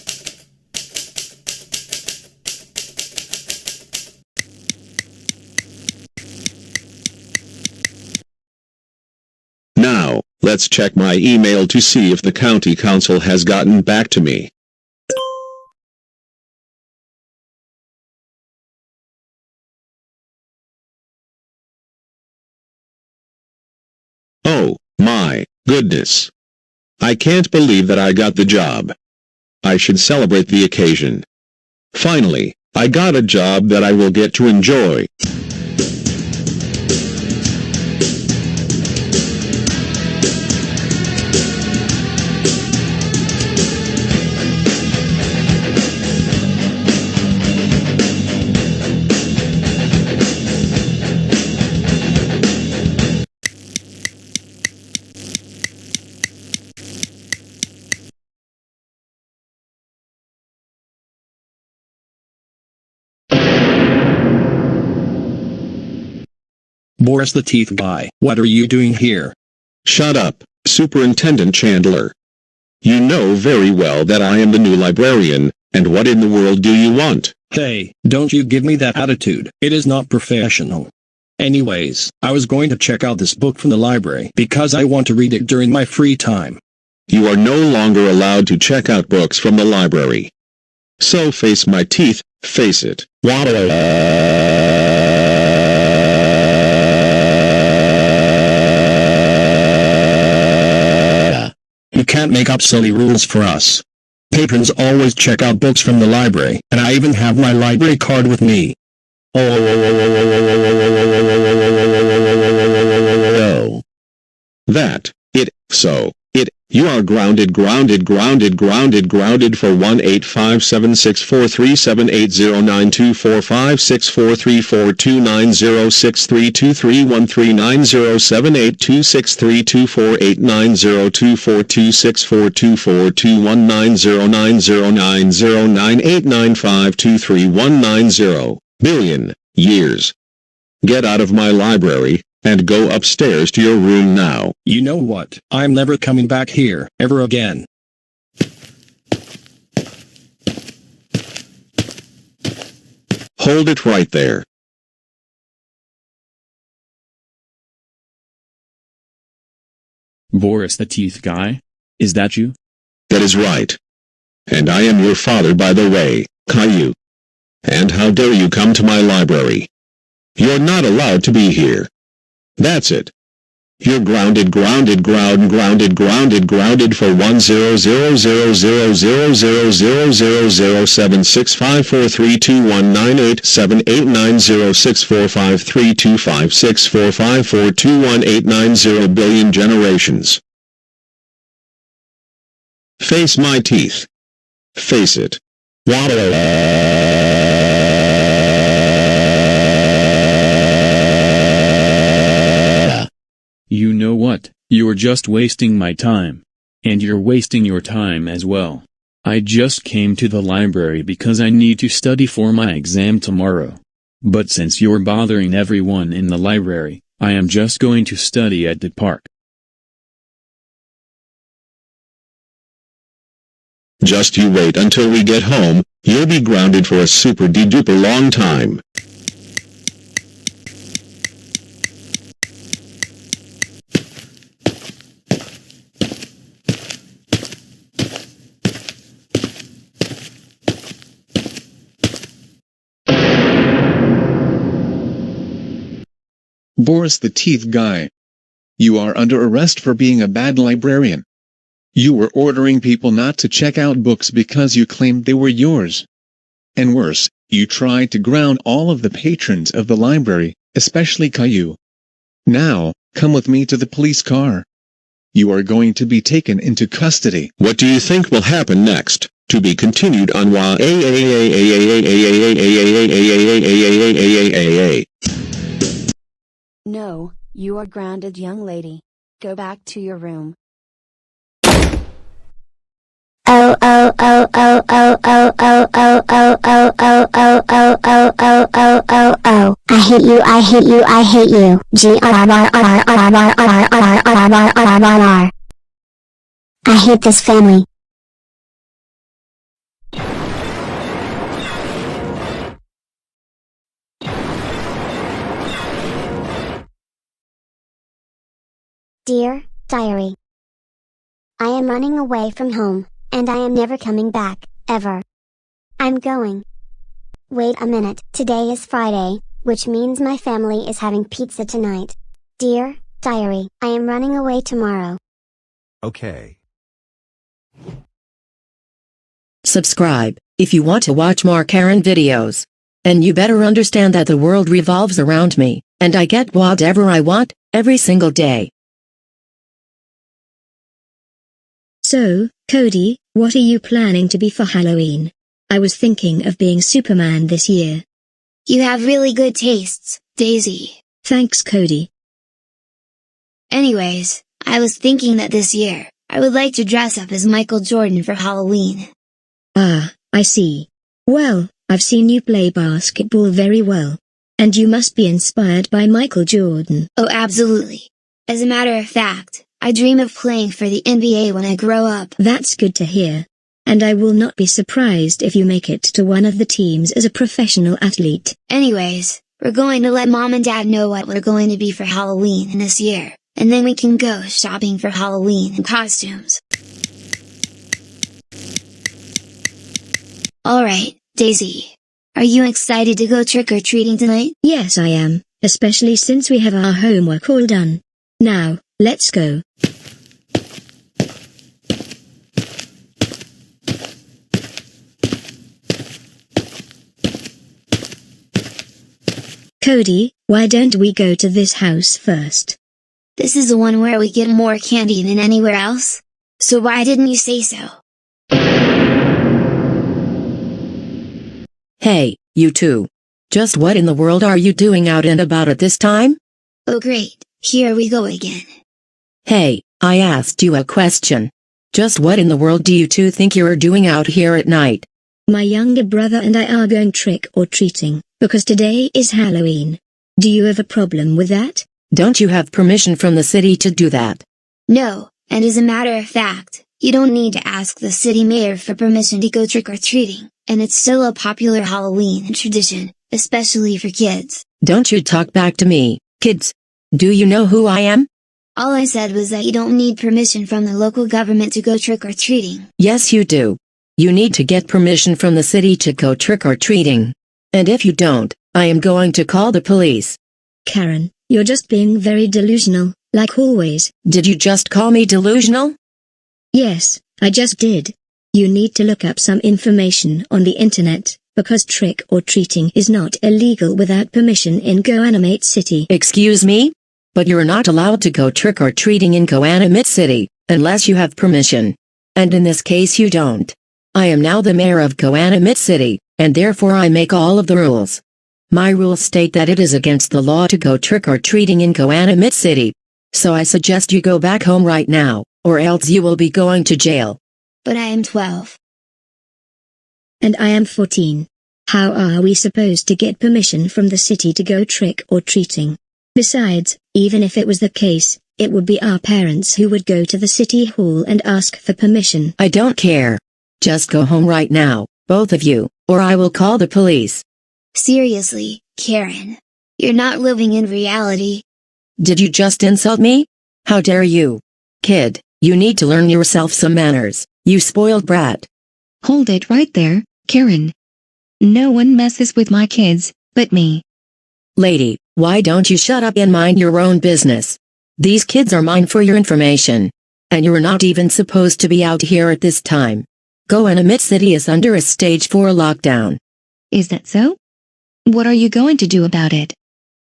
Let's check my email to see if the county council has gotten back to me. Oh, my goodness. I can't believe that I got the job. I should celebrate the occasion. Finally, I got a job that I will get to enjoy. Boris the Teeth Guy, what are you doing here? Shut up, Superintendent Chandler. You know very well that I am the new librarian, and what in the world do you want? Hey, don't you give me that attitude, it is not professional. Anyways, I was going to check out this book from the library because I want to read it during my free time. You are no longer allowed to check out books from the library. So face my teeth, face it. You can't make up silly rules for us. Patrons always check out books from the library, and I even have my library card with me. Oh. That, you are grounded for 1-855-764-3780-92456434907826324890998952319099090924421909090 billion years. Get out of my library, and go upstairs to your room now. You know what? I'm never coming back here, ever again. Hold it right there. Boris the Teeth Guy? Is that you? That is right. And I am your father, by the way, Caillou. And how dare you come to my library? You're not allowed to be here. That's it. You're grounded for 1-0000000076543219878906453256454218990 billion generations. Face my teeth. Face it. You know what? You're just wasting my time. And you're wasting your time as well. I just came to the library because I need to study for my exam tomorrow. But since you're bothering everyone in the library, I am just going to study at the park. Just you wait until we get home, you'll be grounded for a super-de-duper long time. Boris the Teeth Guy. You are under arrest for being a bad librarian. You were ordering people not to check out books because you claimed they were yours. And worse, you tried to ground all of the patrons of the library, especially Caillou. Now, come with me to the police car. You are going to be taken into custody. What do you think will happen next? To be continued on No, you are grounded, young lady. Go back to your room. Oh oh oh oh oh oh oh oh oh oh oh oh oh oh oh oh oh oh. I hate you, I hate you, I hate you. G-R-R-R-R-R-R-R-R-R-R-R-R-R-R. I hate this family. Dear Diary. I am running away from home, and I am never coming back, ever. I'm going. Wait a minute. Today is Friday, which means my family is having pizza tonight. Dear Diary, I am running away tomorrow. Okay. Subscribe, if you want to watch more Karen videos. And you better understand that the world revolves around me, and I get whatever I want, every single day. So, Cody, what are you planning to be for Halloween? I was thinking of being Superman this year. You have really good tastes, Daisy. Thanks, Cody. Anyways, I was thinking that this year, I would like to dress up as Michael Jordan for Halloween. Ah, I see. Well, I've seen you play basketball very well. And you must be inspired by Michael Jordan. Oh, absolutely. As a matter of fact, I dream of playing for the NBA when I grow up. That's good to hear. And I will not be surprised if you make it to one of the teams as a professional athlete. Anyways, we're going to let Mom and Dad know what we're going to be for Halloween this year, and then we can go shopping for Halloween and costumes. Alright, Daisy. Are you excited to go trick-or-treating tonight? Yes, I am, especially since we have our homework all done. Now, let's go. Cody, why don't we go to this house first? This is the one where we get more candy than anywhere else? So why didn't you say so? Hey, you two. Just what in the world are you doing out and about at this time? Oh great, here we go again. Hey, I asked you a question. Just what in the world do you two think you're doing out here at night? My younger brother and I are going trick-or-treating, because today is Halloween. Do you have a problem with that? Don't you have permission from the city to do that? No, and as a matter of fact, you don't need to ask the city mayor for permission to go trick-or-treating, and it's still a popular Halloween tradition, especially for kids. Don't you talk back to me, kids. Do you know who I am? All I said was that you don't need permission from the local government to go trick-or-treating. Yes you do. You need to get permission from the city to go trick-or-treating. And if you don't, I am going to call the police. Karen, you're just being very delusional, like always. Did you just call me delusional? Yes, I just did. You need to look up some information on the internet, because trick-or-treating is not illegal without permission in GoAnimate City. Excuse me? But you're not allowed to go trick-or-treating in GoAnimate City, unless you have permission. And in this case you don't. I am now the mayor of GoAnimate City, and therefore I make all of the rules. My rules state that it is against the law to go trick-or-treating in GoAnimate City. So I suggest you go back home right now, or else you will be going to jail. But I am 12. And I am 14. How are we supposed to get permission from the city to go trick-or-treating? Besides, even if it was the case, it would be our parents who would go to the city hall and ask for permission. I don't care. Just go home right now, both of you, or I will call the police. Seriously, Karen. You're not living in reality. Did you just insult me? How dare you? Kid, you need to learn yourself some manners, you spoiled brat. Hold it right there, Karen. No one messes with my kids, but me. Lady, why don't you shut up and mind your own business? These kids are mine for your information. And you're not even supposed to be out here at this time. GoAnimate City is under a stage 4 lockdown. Is that so? What are you going to do about it?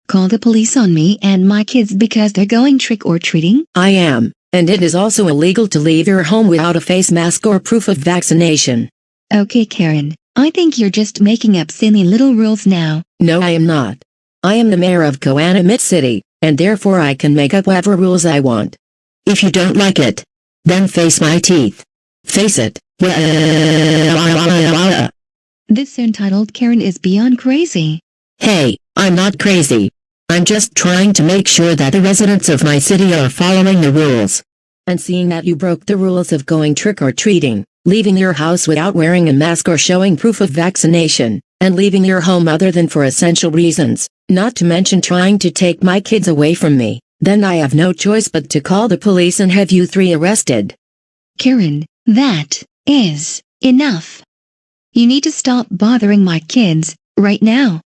Call the police on me and my kids because they're going trick-or-treating? I am, and it is also illegal to leave your home without a face mask or proof of vaccination. Okay, Karen, I think you're just making up silly little rules now. No, I am not. I am the mayor of GoAnimate City, and therefore I can make up whatever rules I want. If you don't like it, then face my teeth. Face it. This entitled Karen is beyond crazy. Hey, I'm not crazy. I'm just trying to make sure that the residents of my city are following the rules. And seeing that you broke the rules of going trick-or-treating, leaving your house without wearing a mask or showing proof of vaccination, and leaving your home other than for essential reasons, not to mention trying to take my kids away from me, Then I have no choice but to call the police and have you three arrested. Karen, that is enough. You need to stop bothering my kids, right now.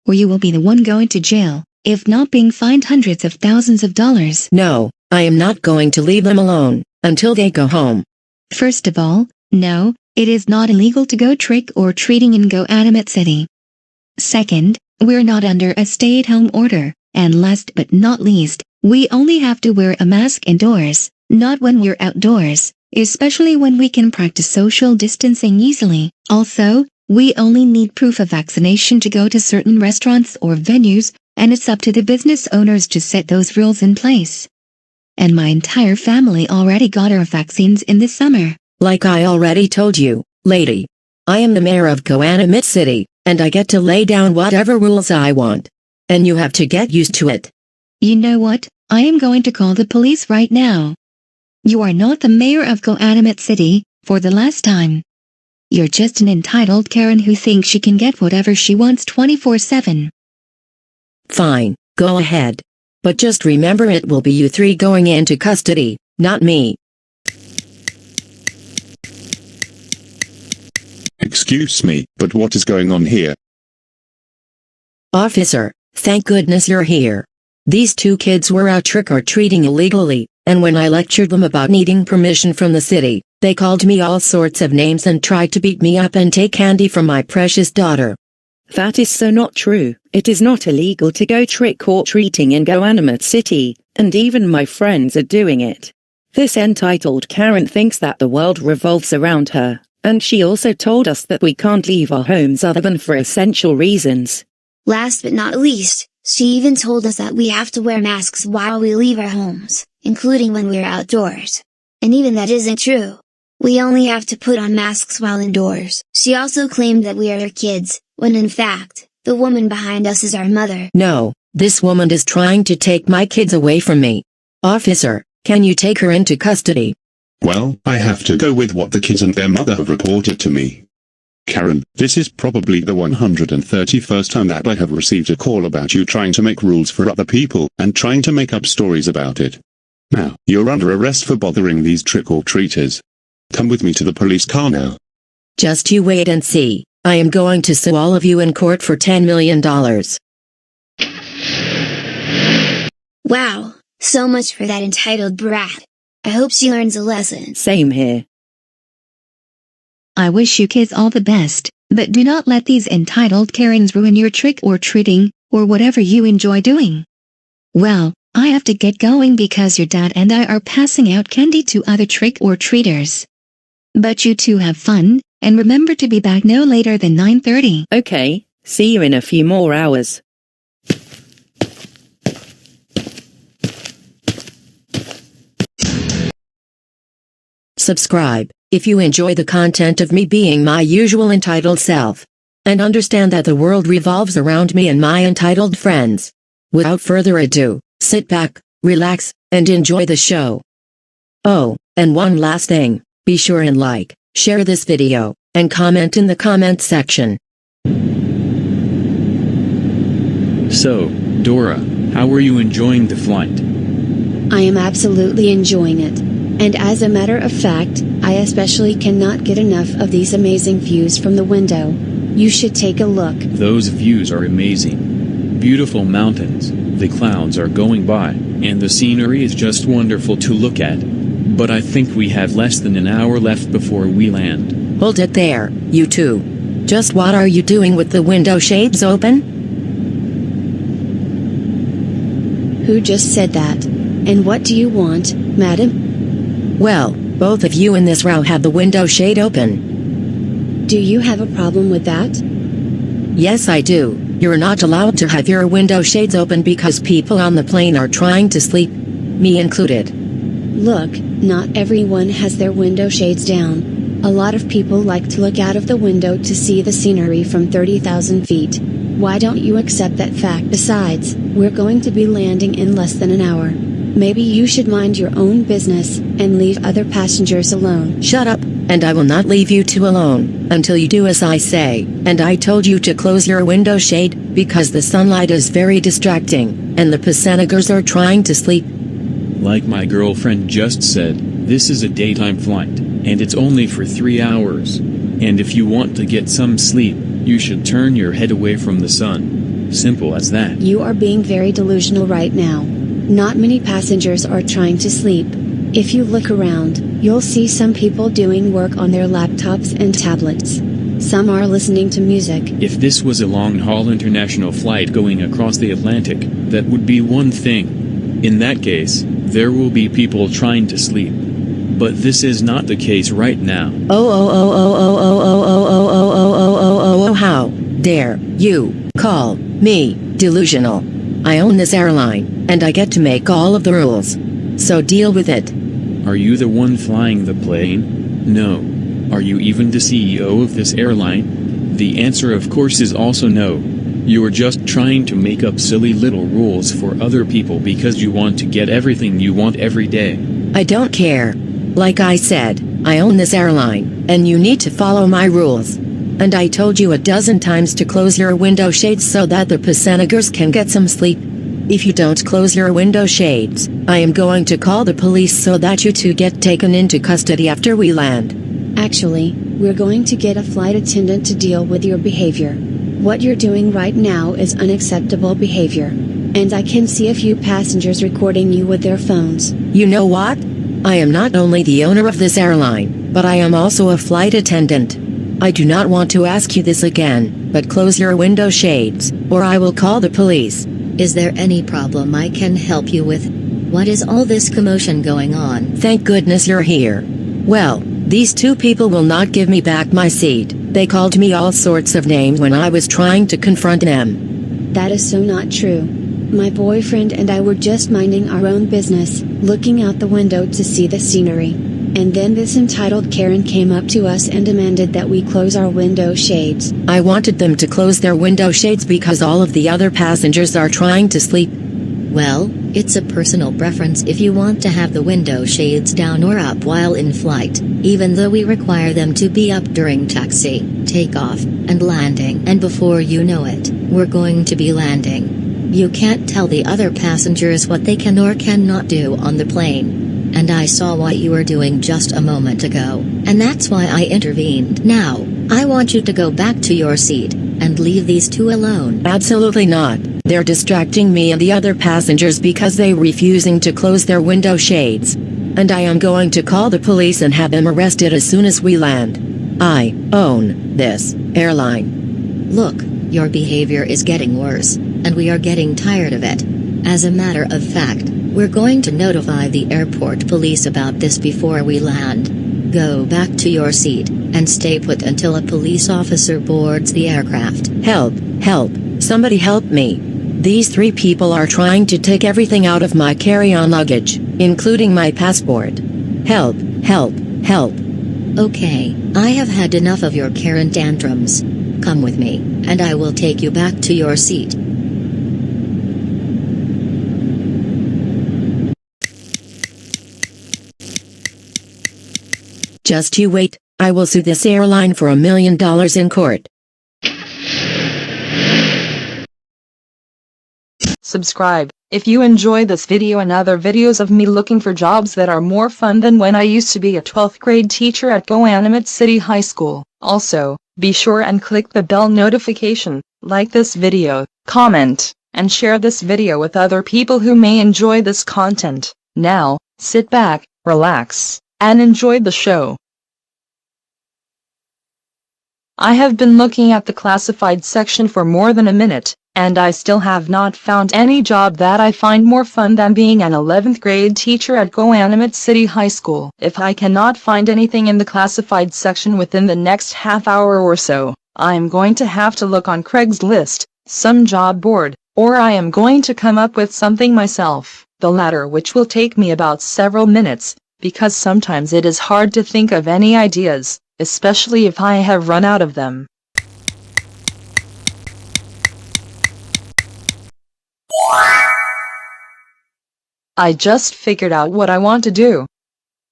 Or you will be the one going to jail, if not being fined hundreds of thousands of dollars. No, I am not going to leave them alone, until they go home. First of all, no, it is not illegal to go trick-or-treating in Goanimate City. Second, we're not under a stay-at-home order, and last but not least, we only have to wear a mask indoors, not when we're outdoors, especially when we can practice social distancing easily. Also, we only need proof of vaccination to go to certain restaurants or venues, and it's up to the business owners to set those rules in place. And my entire family already got our vaccines in the summer. Like I already told you, lady. I am the mayor of Goanimate City, and I get to lay down whatever rules I want. And you have to get used to it. You know what? I am going to call the police right now. You are not the mayor of Goanimate City, for the last time. You're just an entitled Karen who thinks she can get whatever she wants 24/7. Fine, go ahead. But just remember it will be you three going into custody, not me. Excuse me, but what is going on here? Officer, thank goodness you're here. These two kids were out trick-or-treating illegally, and when I lectured them about needing permission from the city, they called me all sorts of names and tried to beat me up and take candy from my precious daughter. That is so not true. It is not illegal to go trick-or-treating in Goanimate City, and even my friends are doing it. This entitled Karen thinks that the world revolves around her, and she also told us that we can't leave our homes other than for essential reasons. Last but not least, she even told us that we have to wear masks while we leave our homes, including when we're outdoors. And even that isn't true. We only have to put on masks while indoors. She also claimed that we are her kids, when in fact, the woman behind us is our mother. No, this woman is trying to take my kids away from me. Officer, can you take her into custody? Well, I have to go with what the kids and their mother have reported to me. Karen, this is probably the 131st time that I have received a call about you trying to make rules for other people, and trying to make up stories about it. Now, you're under arrest for bothering these trick-or-treaters. Come with me to the police car now. Just you wait and see. I am going to sue all of you in court for $10 million. Wow, so much for that entitled brat. I hope she learns a lesson. Same here. I wish you kids all the best, but do not let these entitled Karens ruin your trick-or-treating, or whatever you enjoy doing. Well, I have to get going because your dad and I are passing out candy to other trick-or-treaters. But you two have fun, and remember to be back no later than 9:30. Okay, see you in a few more hours. Subscribe, if you enjoy the content of me being my usual entitled self. And understand that the world revolves around me and my entitled friends. Without further ado, sit back, relax, and enjoy the show. Oh, and one last thing, be sure and like, share this video, and comment in the comment section. So, Dora, how are you enjoying the flight? I am absolutely enjoying it. And as a matter of fact, I especially cannot get enough of these amazing views from the window. You should take a look. Those views are amazing. Beautiful mountains, the clouds are going by, and the scenery is just wonderful to look at. But I think we have less than an hour left before we land. Hold it there, you two. Just what are you doing with the window shades open? Who just said that? And what do you want, madam? Well, both of you in this row have the window shade open. Do you have a problem with that? Yes, I do. You're not allowed to have your window shades open because people on the plane are trying to sleep, me included. Look, not everyone has their window shades down. A lot of people like to look out of the window to see the scenery from 30,000 feet. Why don't you accept that fact? Besides, we're going to be landing in less than an hour. Maybe you should mind your own business, and leave other passengers alone. Shut up, and I will not leave you two alone until you do as I say. And I told you to close your window shade, because the sunlight is very distracting, and the passengers are trying to sleep. Like my girlfriend just said, this is a daytime flight, and it's only for 3 hours. And if you want to get some sleep, you should turn your head away from the sun. Simple as that. You are being very delusional right now. Not many passengers are trying to sleep. If you look around, you'll see some people doing work on their laptops and tablets. Some are listening to music. If this was a long-haul international flight going across the Atlantic, that would be one thing. In that case, there will be people trying to sleep. But this is not the case right now. How dare you call me delusional? I own this airline, and I get to make all of the rules. So deal with it. Are you the one flying the plane? No. Are you even the CEO of this airline? The answer of course is also no. You are just trying to make up silly little rules for other people because you want to get everything you want every day. I don't care. Like I said, I own this airline, and you need to follow my rules. And I told you a dozen times to close your window shades so that the passengers can get some sleep. If you don't close your window shades, I am going to call the police so that you two get taken into custody after we land. Actually, we're going to get a flight attendant to deal with your behavior. What you're doing right now is unacceptable behavior. And I can see a few passengers recording you with their phones. You know what? I am not only the owner of this airline, but I am also a flight attendant. I do not want to ask you this again, but close your window shades, or I will call the police. Is there any problem I can help you with? What is all this commotion going on? Thank goodness you're here. Well, these two people will not give me back my seat. They called me all sorts of names when I was trying to confront them. That is so not true. My boyfriend and I were just minding our own business, looking out the window to see the scenery. And then this entitled Karen came up to us and demanded that we close our window shades. I wanted them to close their window shades because all of the other passengers are trying to sleep. Well, it's a personal preference if you want to have the window shades down or up while in flight, even though we require them to be up during taxi, takeoff, and landing. And before you know it, we're going to be landing. You can't tell the other passengers what they can or cannot do on the plane. And I saw what you were doing just a moment ago, and that's why I intervened. Now, I want you to go back to your seat, and leave these two alone. Absolutely not. They're distracting me and the other passengers because they're refusing to close their window shades. And I am going to call the police and have them arrested as soon as we land. I own this airline. Look, your behavior is getting worse, and we are getting tired of it. As a matter of fact, we're going to notify the airport police about this before we land. Go back to your seat, and stay put until a police officer boards the aircraft. Help, help, somebody help me. These three people are trying to take everything out of my carry-on luggage, including my passport. Help, help, help. Okay, I have had enough of your Karen tantrums. Come with me, and I will take you back to your seat. Just you wait, I will sue this airline for $1 million in court. Subscribe if you enjoy this video and other videos of me looking for jobs that are more fun than when I used to be a 12th grade teacher at GoAnimate City High School. Also, be sure and click the bell notification, like this video, comment, and share this video with other people who may enjoy this content. Now, sit back, relax, and enjoy the show. I have been looking at the classified section for more than a minute, and I still have not found any job that I find more fun than being an 11th grade teacher at GoAnimate City High School. If I cannot find anything in the classified section within the next half hour or so, I am going to have to look on Craigslist, some job board, or I am going to come up with something myself, the latter which will take me about several minutes, because sometimes it is hard to think of any ideas, especially if I have run out of them. I just figured out what I want to do.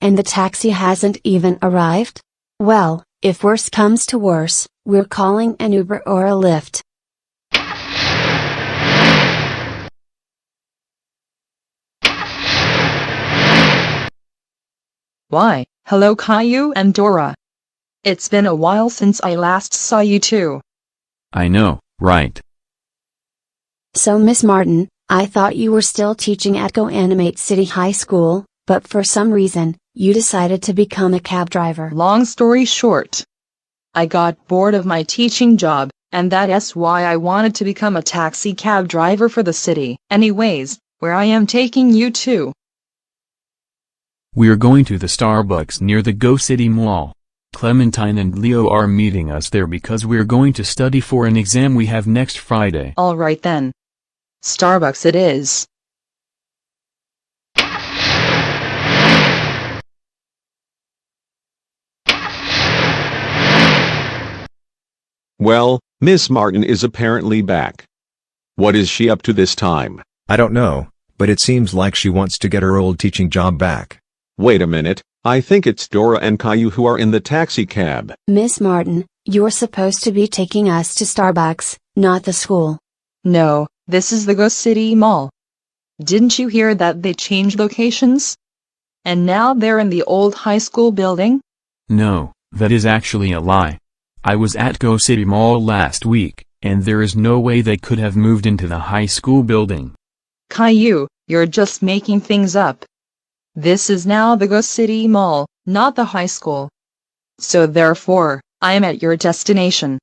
And the taxi hasn't even arrived? Well, if worse comes to worse, we're calling an Uber or a Lyft. Why, hello Caillou and Dora. It's been a while since I last saw you two. I know, right? So Miss Martin, I thought you were still teaching at GoAnimate City High School, but for some reason, you decided to become a cab driver. Long story short, I got bored of my teaching job, and that's why I wanted to become a taxi cab driver for the city. Anyways, where I am taking you to? We're going to the Starbucks near the Go City Mall. Clementine and Leo are meeting us there because we're going to study for an exam we have next Friday. Alright then. Starbucks it is. Well, Miss Martin is apparently back. What is she up to this time? I don't know, but it seems like she wants to get her old teaching job back. Wait a minute, I think it's Dora and Caillou who are in the taxi cab. Miss Martin, you're supposed to be taking us to Starbucks, not the school. No, this is the Go City Mall. Didn't you hear that they changed locations? And now they're in the old high school building? No, that is actually a lie. I was at Go City Mall last week, and there is no way they could have moved into the high school building. Caillou, you're just making things up. This is now the Go City Mall, not the high school. So therefore, I am at your destination.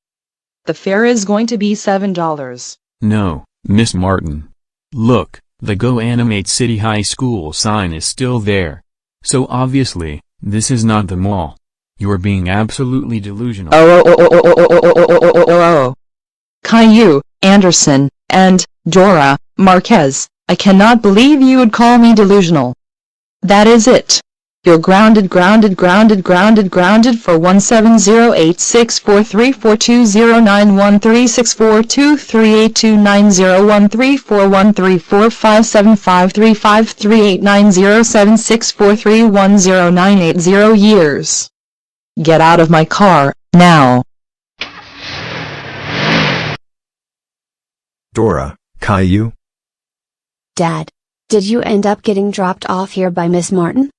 The fare is going to be $7. No, Miss Martin. Look, the GoAnimate City High School sign is still there. So obviously, this is not the mall. You're being absolutely delusional. Caillou, Anderson, and Dora, Marquez, I cannot believe you would call me delusional. That is it. You're grounded for 17086434209113643423890764310907643109080 years. Get out of my car, now. Dora, Caillou? Dad, did you end up getting dropped off here by Miss Martin?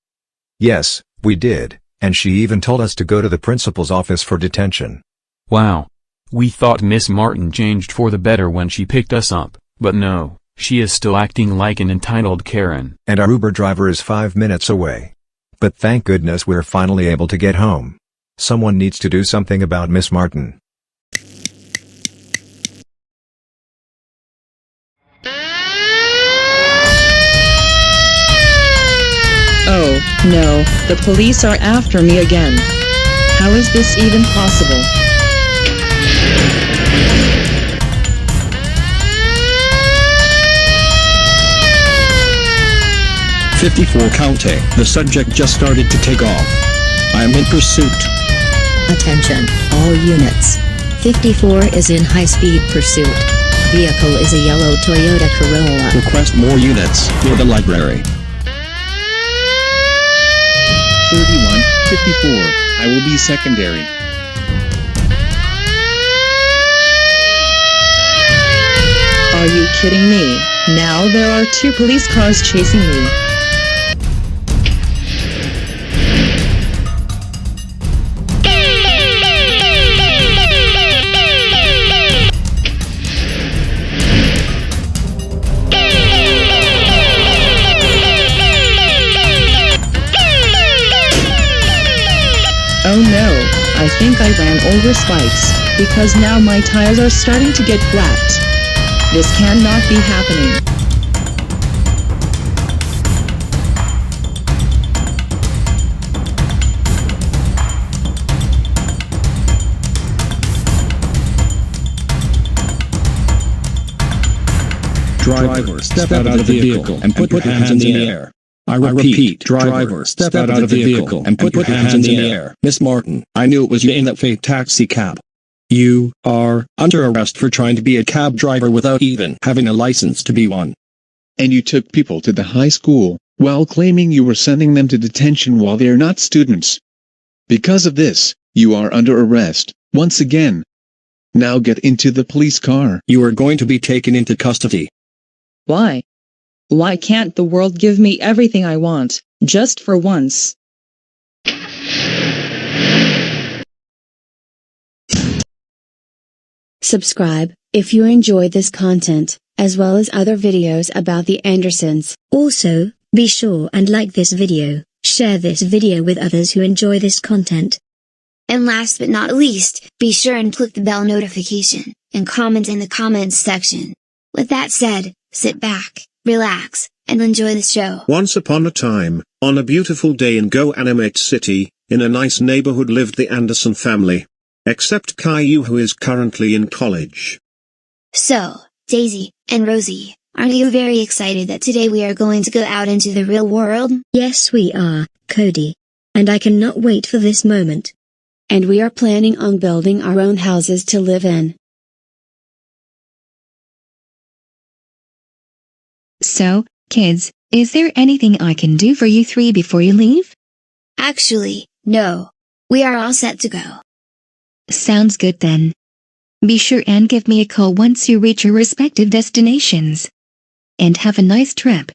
Yes, we did, and she even told us to go to the principal's office for detention. Wow. We thought Miss Martin changed for the better when she picked us up, but no, she is still acting like an entitled Karen. And our Uber driver is 5 minutes away. But thank goodness we're finally able to get home. Someone needs to do something about Miss Martin. Oh, no, the police are after me again. How is this even possible? "54 County. The subject just started to take off. I am in pursuit." Attention, all units. 54 is in high-speed pursuit. Vehicle is a yellow Toyota Corolla. Request more units near the library. 3154. I will be secondary. Are you kidding me? Now there are 2 police cars chasing me. Oh no, I think I ran over spikes, because now my tires are starting to get flat. This cannot be happening. Driver, step out of the vehicle and put your hands in the air. I repeat, driver, step out of the vehicle and put your hands in the air. Miss Martin, I knew it was you in that fake taxi cab. You are under arrest for trying to be a cab driver without even having a license to be one. And you took people to the high school, while claiming you were sending them to detention while they are not students. Because of this, you are under arrest, once again. Now get into the police car. You are going to be taken into custody. Why? Why can't the world give me everything I want, just for once? Subscribe, if you enjoy this content, as well as other videos about the Andersons. Also, be sure and like this video, share this video with others who enjoy this content. And last but not least, be sure and click the bell notification, and comment in the comments section. With that said, sit back, relax, and enjoy the show. Once upon a time, on a beautiful day in GoAnimate City, in a nice neighborhood lived the Anderson family. Except Caillou, who is currently in college. So, Daisy and Rosie, aren't you very excited that today we are going to go out into the real world? Yes, we are, Cody. And I cannot wait for this moment. And we are planning on building our own houses to live in. So, kids, is there anything I can do for you three before you leave? Actually, no. We are all set to go. Sounds good then. Be sure and give me a call once you reach your respective destinations. And have a nice trip.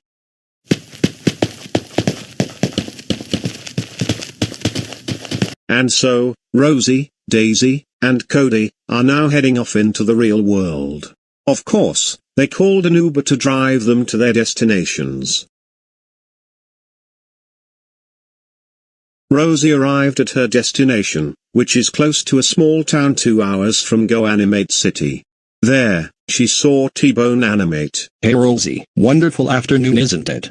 And so, Rosie, Daisy, and Cody are now heading off into the real world. Of course, they called an Uber to drive them to their destinations. Rosie arrived at her destination, which is close to a small town 2 hours from GoAnimate City. There, she saw T-Bone animate. Hey Rosie, wonderful afternoon, isn't it?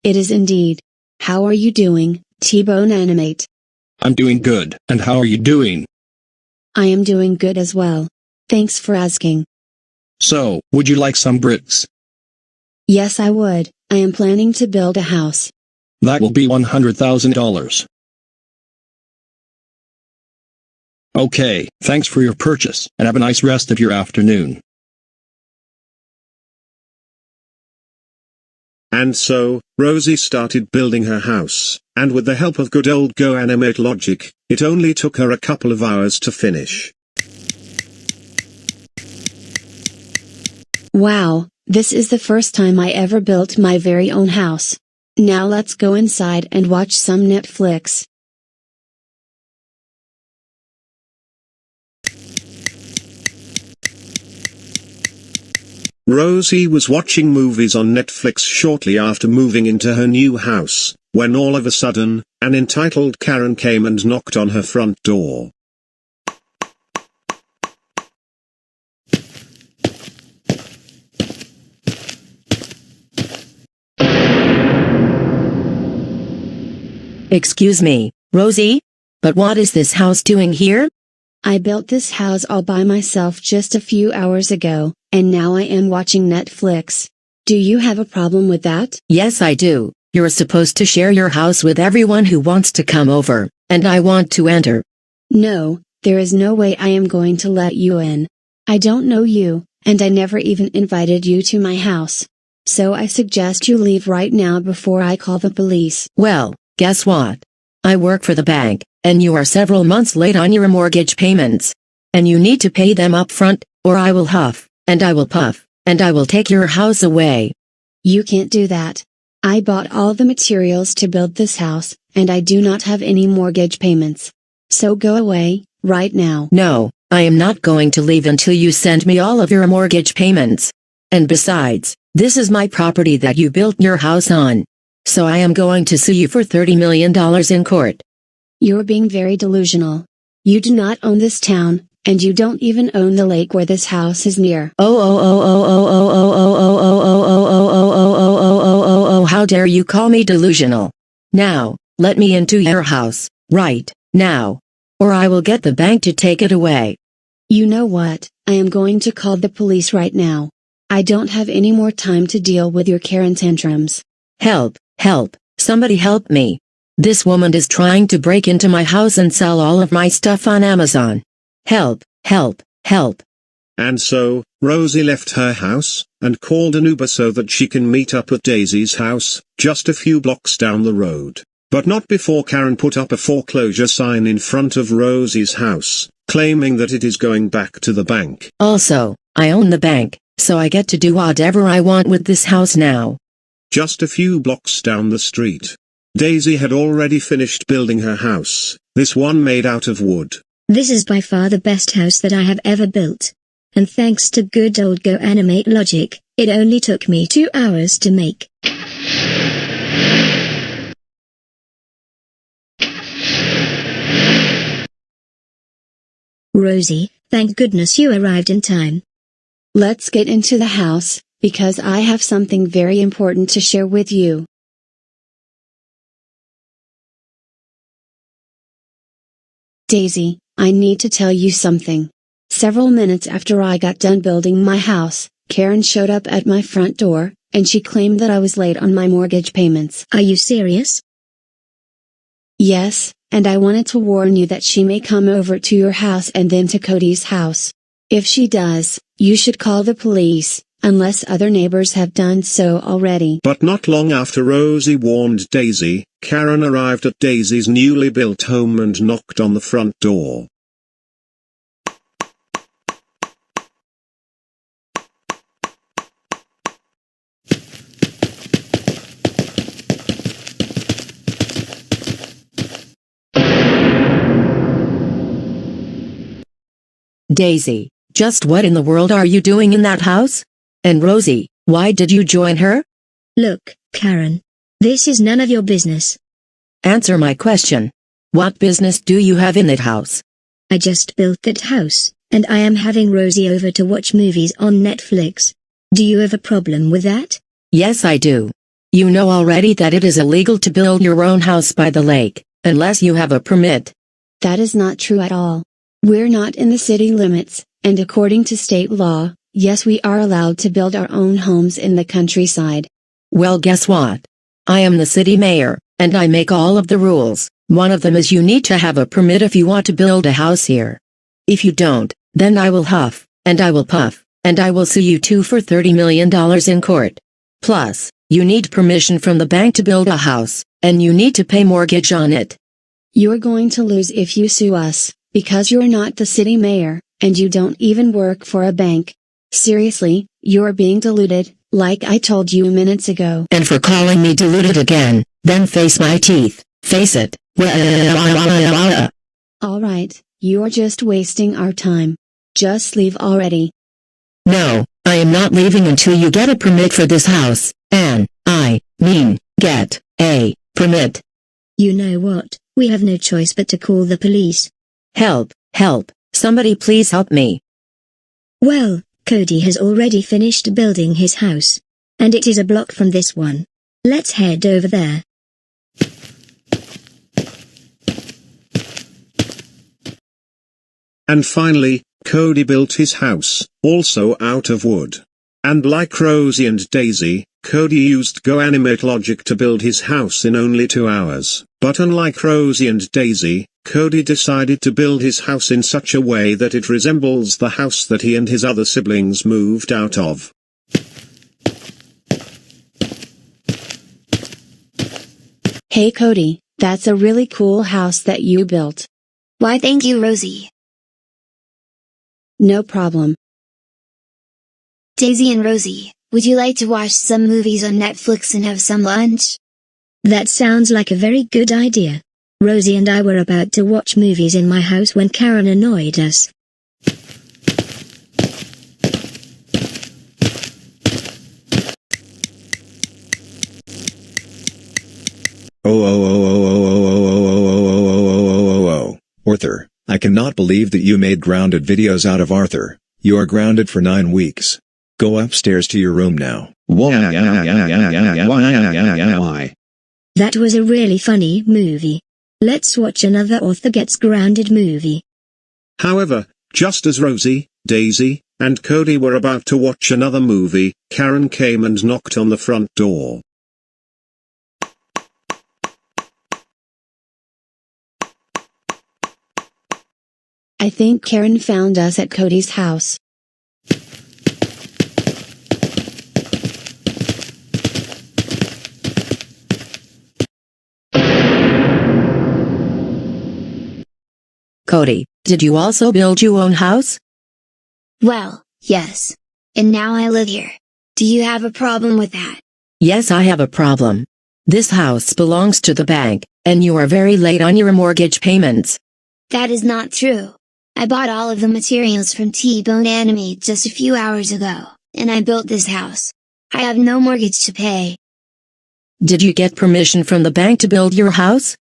It is indeed. How are you doing, T-Bone Animate? I'm doing good, and how are you doing? I am doing good as well. Thanks for asking. So, would you like some bricks? Yes, I would. I am planning to build a house. That will be $100,000. Okay, thanks for your purchase, and have a nice rest of your afternoon. And so, Rosie started building her house, and with the help of good old GoAnimate logic, it only took her a couple of hours to finish. Wow, this is the first time I ever built my very own house. Now let's go inside and watch some Netflix. Rosie was watching movies on Netflix shortly after moving into her new house, when all of a sudden, an entitled Karen came and knocked on her front door. Excuse me, Rosie? But what is this house doing here? I built this house all by myself just a few hours ago, and now I am watching Netflix. Do you have a problem with that? Yes, I do. You're supposed to share your house with everyone who wants to come over, and I want to enter. No, there is no way I am going to let you in. I don't know you, and I never even invited you to my house. So I suggest you leave right now before I call the police. Well, guess what? I work for the bank, and you are several months late on your mortgage payments. And you need to pay them up front, or I will huff, and I will puff, and I will take your house away. You can't do that. I bought all the materials to build this house, and I do not have any mortgage payments. So go away, right now. No, I am not going to leave until you send me all of your mortgage payments. And besides, this is my property that you built your house on. So I am going to sue you for $30 million in court. You're being very delusional. You do not own this town, and you don't even own the lake where this house is near. How dare you call me delusional? Now, let me into your house, right now. Or I will get the bank to take it away. You know what, I am going to call the police right now. I don't have any more time to deal with your Karen tantrums. Help, help, somebody help me. This woman is trying to break into my house and sell all of my stuff on Amazon. Help, help, help. And so, Rosie left her house, and called an Uber so that she can meet up at Daisy's house, just a few blocks down the road. But not before Karen put up a foreclosure sign in front of Rosie's house, claiming that it is going back to the bank. Also, I own the bank, so I get to do whatever I want with this house now. Just a few blocks down the street, Daisy had already finished building her house, this one made out of wood. This is by far the best house that I have ever built. And thanks to good old GoAnimate logic, it only took me 2 hours to make. Rosie, thank goodness you arrived in time. Let's get into the house, because I have something very important to share with you. Daisy, I need to tell you something. Several minutes after I got done building my house, Karen showed up at my front door, and she claimed that I was late on my mortgage payments. Are you serious? Yes, and I wanted to warn you that she may come over to your house and then to Cody's house. If she does, you should call the police, unless other neighbors have done so already. But not long after Rosie warned Daisy, Karen arrived at Daisy's newly built home and knocked on the front door. Daisy, just what in the world are you doing in that house? And Rosie, why did you join her? Look, Karen. This is none of your business. Answer my question. What business do you have in that house? I just built that house, and I am having Rosie over to watch movies on Netflix. Do you have a problem with that? Yes, I do. You know already that it is illegal to build your own house by the lake, unless you have a permit. That is not true at all. We're not in the city limits, and according to state law, yes, we are allowed to build our own homes in the countryside. Well, guess what? I am the city mayor, and I make all of the rules. One of them is you need to have a permit if you want to build a house here. If you don't, then I will huff, and I will puff, and I will sue you too for $30 million in court. Plus, you need permission from the bank to build a house, and you need to pay mortgage on it. You're going to lose if you sue us, because you're not the city mayor, and you don't even work for a bank. Seriously, you're being deluded, like I told you minutes ago. And for calling me deluded again, then face my teeth, face it. Alright, you're just wasting our time. Just leave already. No, I am not leaving until you get a permit for this house, and, I mean, get a permit. You know what, we have no choice but to call the police. Help, help, somebody please help me. Well, Cody has already finished building his house. And it is a block from this one. Let's head over there. And finally, Cody built his house, also out of wood. And like Rosie and Daisy, Cody used GoAnimate logic to build his house in only 2 hours. But unlike Rosie and Daisy, Cody decided to build his house in such a way that it resembles the house that he and his other siblings moved out of. Hey Cody, that's a really cool house that you built. Why thank you, Rosie. No problem. Daisy and Rosie, would you like to watch some movies on Netflix and have some lunch? That sounds like a very good idea. Rosie and I were about to watch movies in my house when Karen annoyed us. Arthur, I cannot believe that you made grounded videos out of Arthur. You are grounded for 9 weeks. Go upstairs to your room now. That was a really funny movie. Let's watch another Arthur Gets Grounded movie. However, just as Rosie, Daisy, and Cody were about to watch another movie, Karen came and knocked on the front door. I think Karen found us at Cody's house. Cody, did you also build your own house? Well, yes. And now I live here. Do you have a problem with that? Yes, I have a problem. This house belongs to the bank, and you are very late on your mortgage payments. That is not true. I bought all of the materials from TheGoanimator just a few hours ago, and I built this house. I have no mortgage to pay. Did you get permission from the bank to build your house?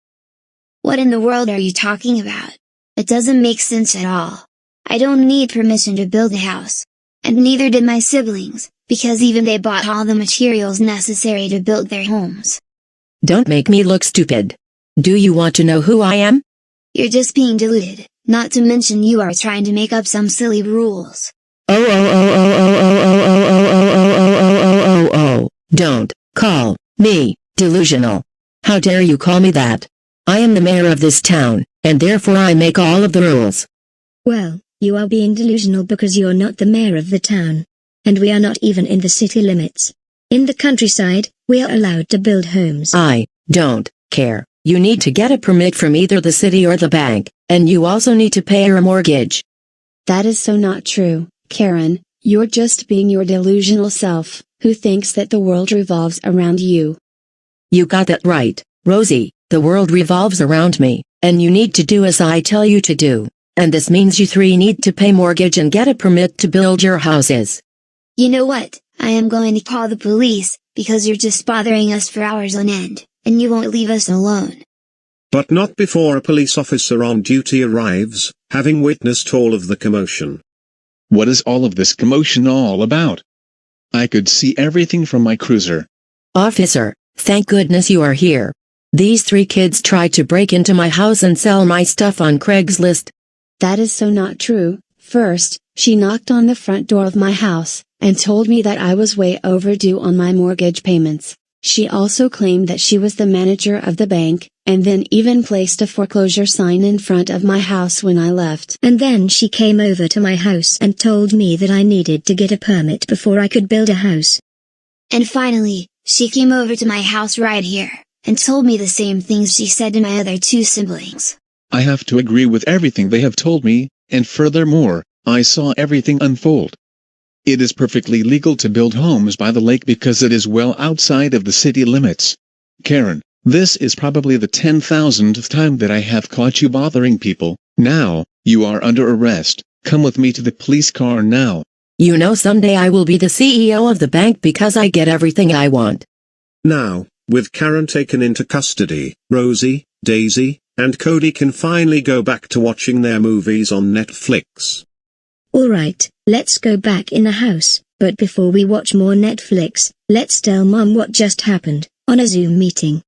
What in the world are you talking about? It doesn't make sense at all. I don't need permission to build a house. And neither did my siblings, because even they bought all the materials necessary to build their homes. Don't make me look stupid. Do you want to know who I am? You're just being deluded, not to mention you are trying to make up some silly rules. Don't call me delusional. How dare you call me that? I am the mayor of this town, and therefore I make all of the rules. Well, you are being delusional because you're not the mayor of the town. And we are not even in the city limits. In the countryside, we are allowed to build homes. I don't care. You need to get a permit from either the city or the bank, and you also need to pay your mortgage. That is so not true, Karen. You're just being your delusional self, who thinks that the world revolves around you. You got that right, Rosie. The world revolves around me, and you need to do as I tell you to do. And this means you three need to pay mortgage and get a permit to build your houses. You know what? I am going to call the police, because you're just bothering us for hours on end, and you won't leave us alone. But not before a police officer on duty arrives, having witnessed all of the commotion. What is all of this commotion all about? I could see everything from my cruiser. Officer, thank goodness you are here. These three kids tried to break into my house and sell my stuff on Craigslist. That is so not true. First, she knocked on the front door of my house, and told me that I was way overdue on my mortgage payments. She also claimed that she was the manager of the bank, and then even placed a foreclosure sign in front of my house when I left. And then she came over to my house and told me that I needed to get a permit before I could build a house. And finally, she came over to my house right here, and told me the same things she said to my other two siblings. I have to agree with everything they have told me, and furthermore, I saw everything unfold. It is perfectly legal to build homes by the lake because it is well outside of the city limits. Karen, this is probably the 10,000th time that I have caught you bothering people. Now, you are under arrest. Come with me to the police car now. You know someday I will be the CEO of the bank because I get everything I want. Now, with Karen taken into custody, Rosie, Daisy, and Cody can finally go back to watching their movies on Netflix. Alright, let's go back in the house, but before we watch more Netflix, let's tell Mom what just happened, on a Zoom meeting.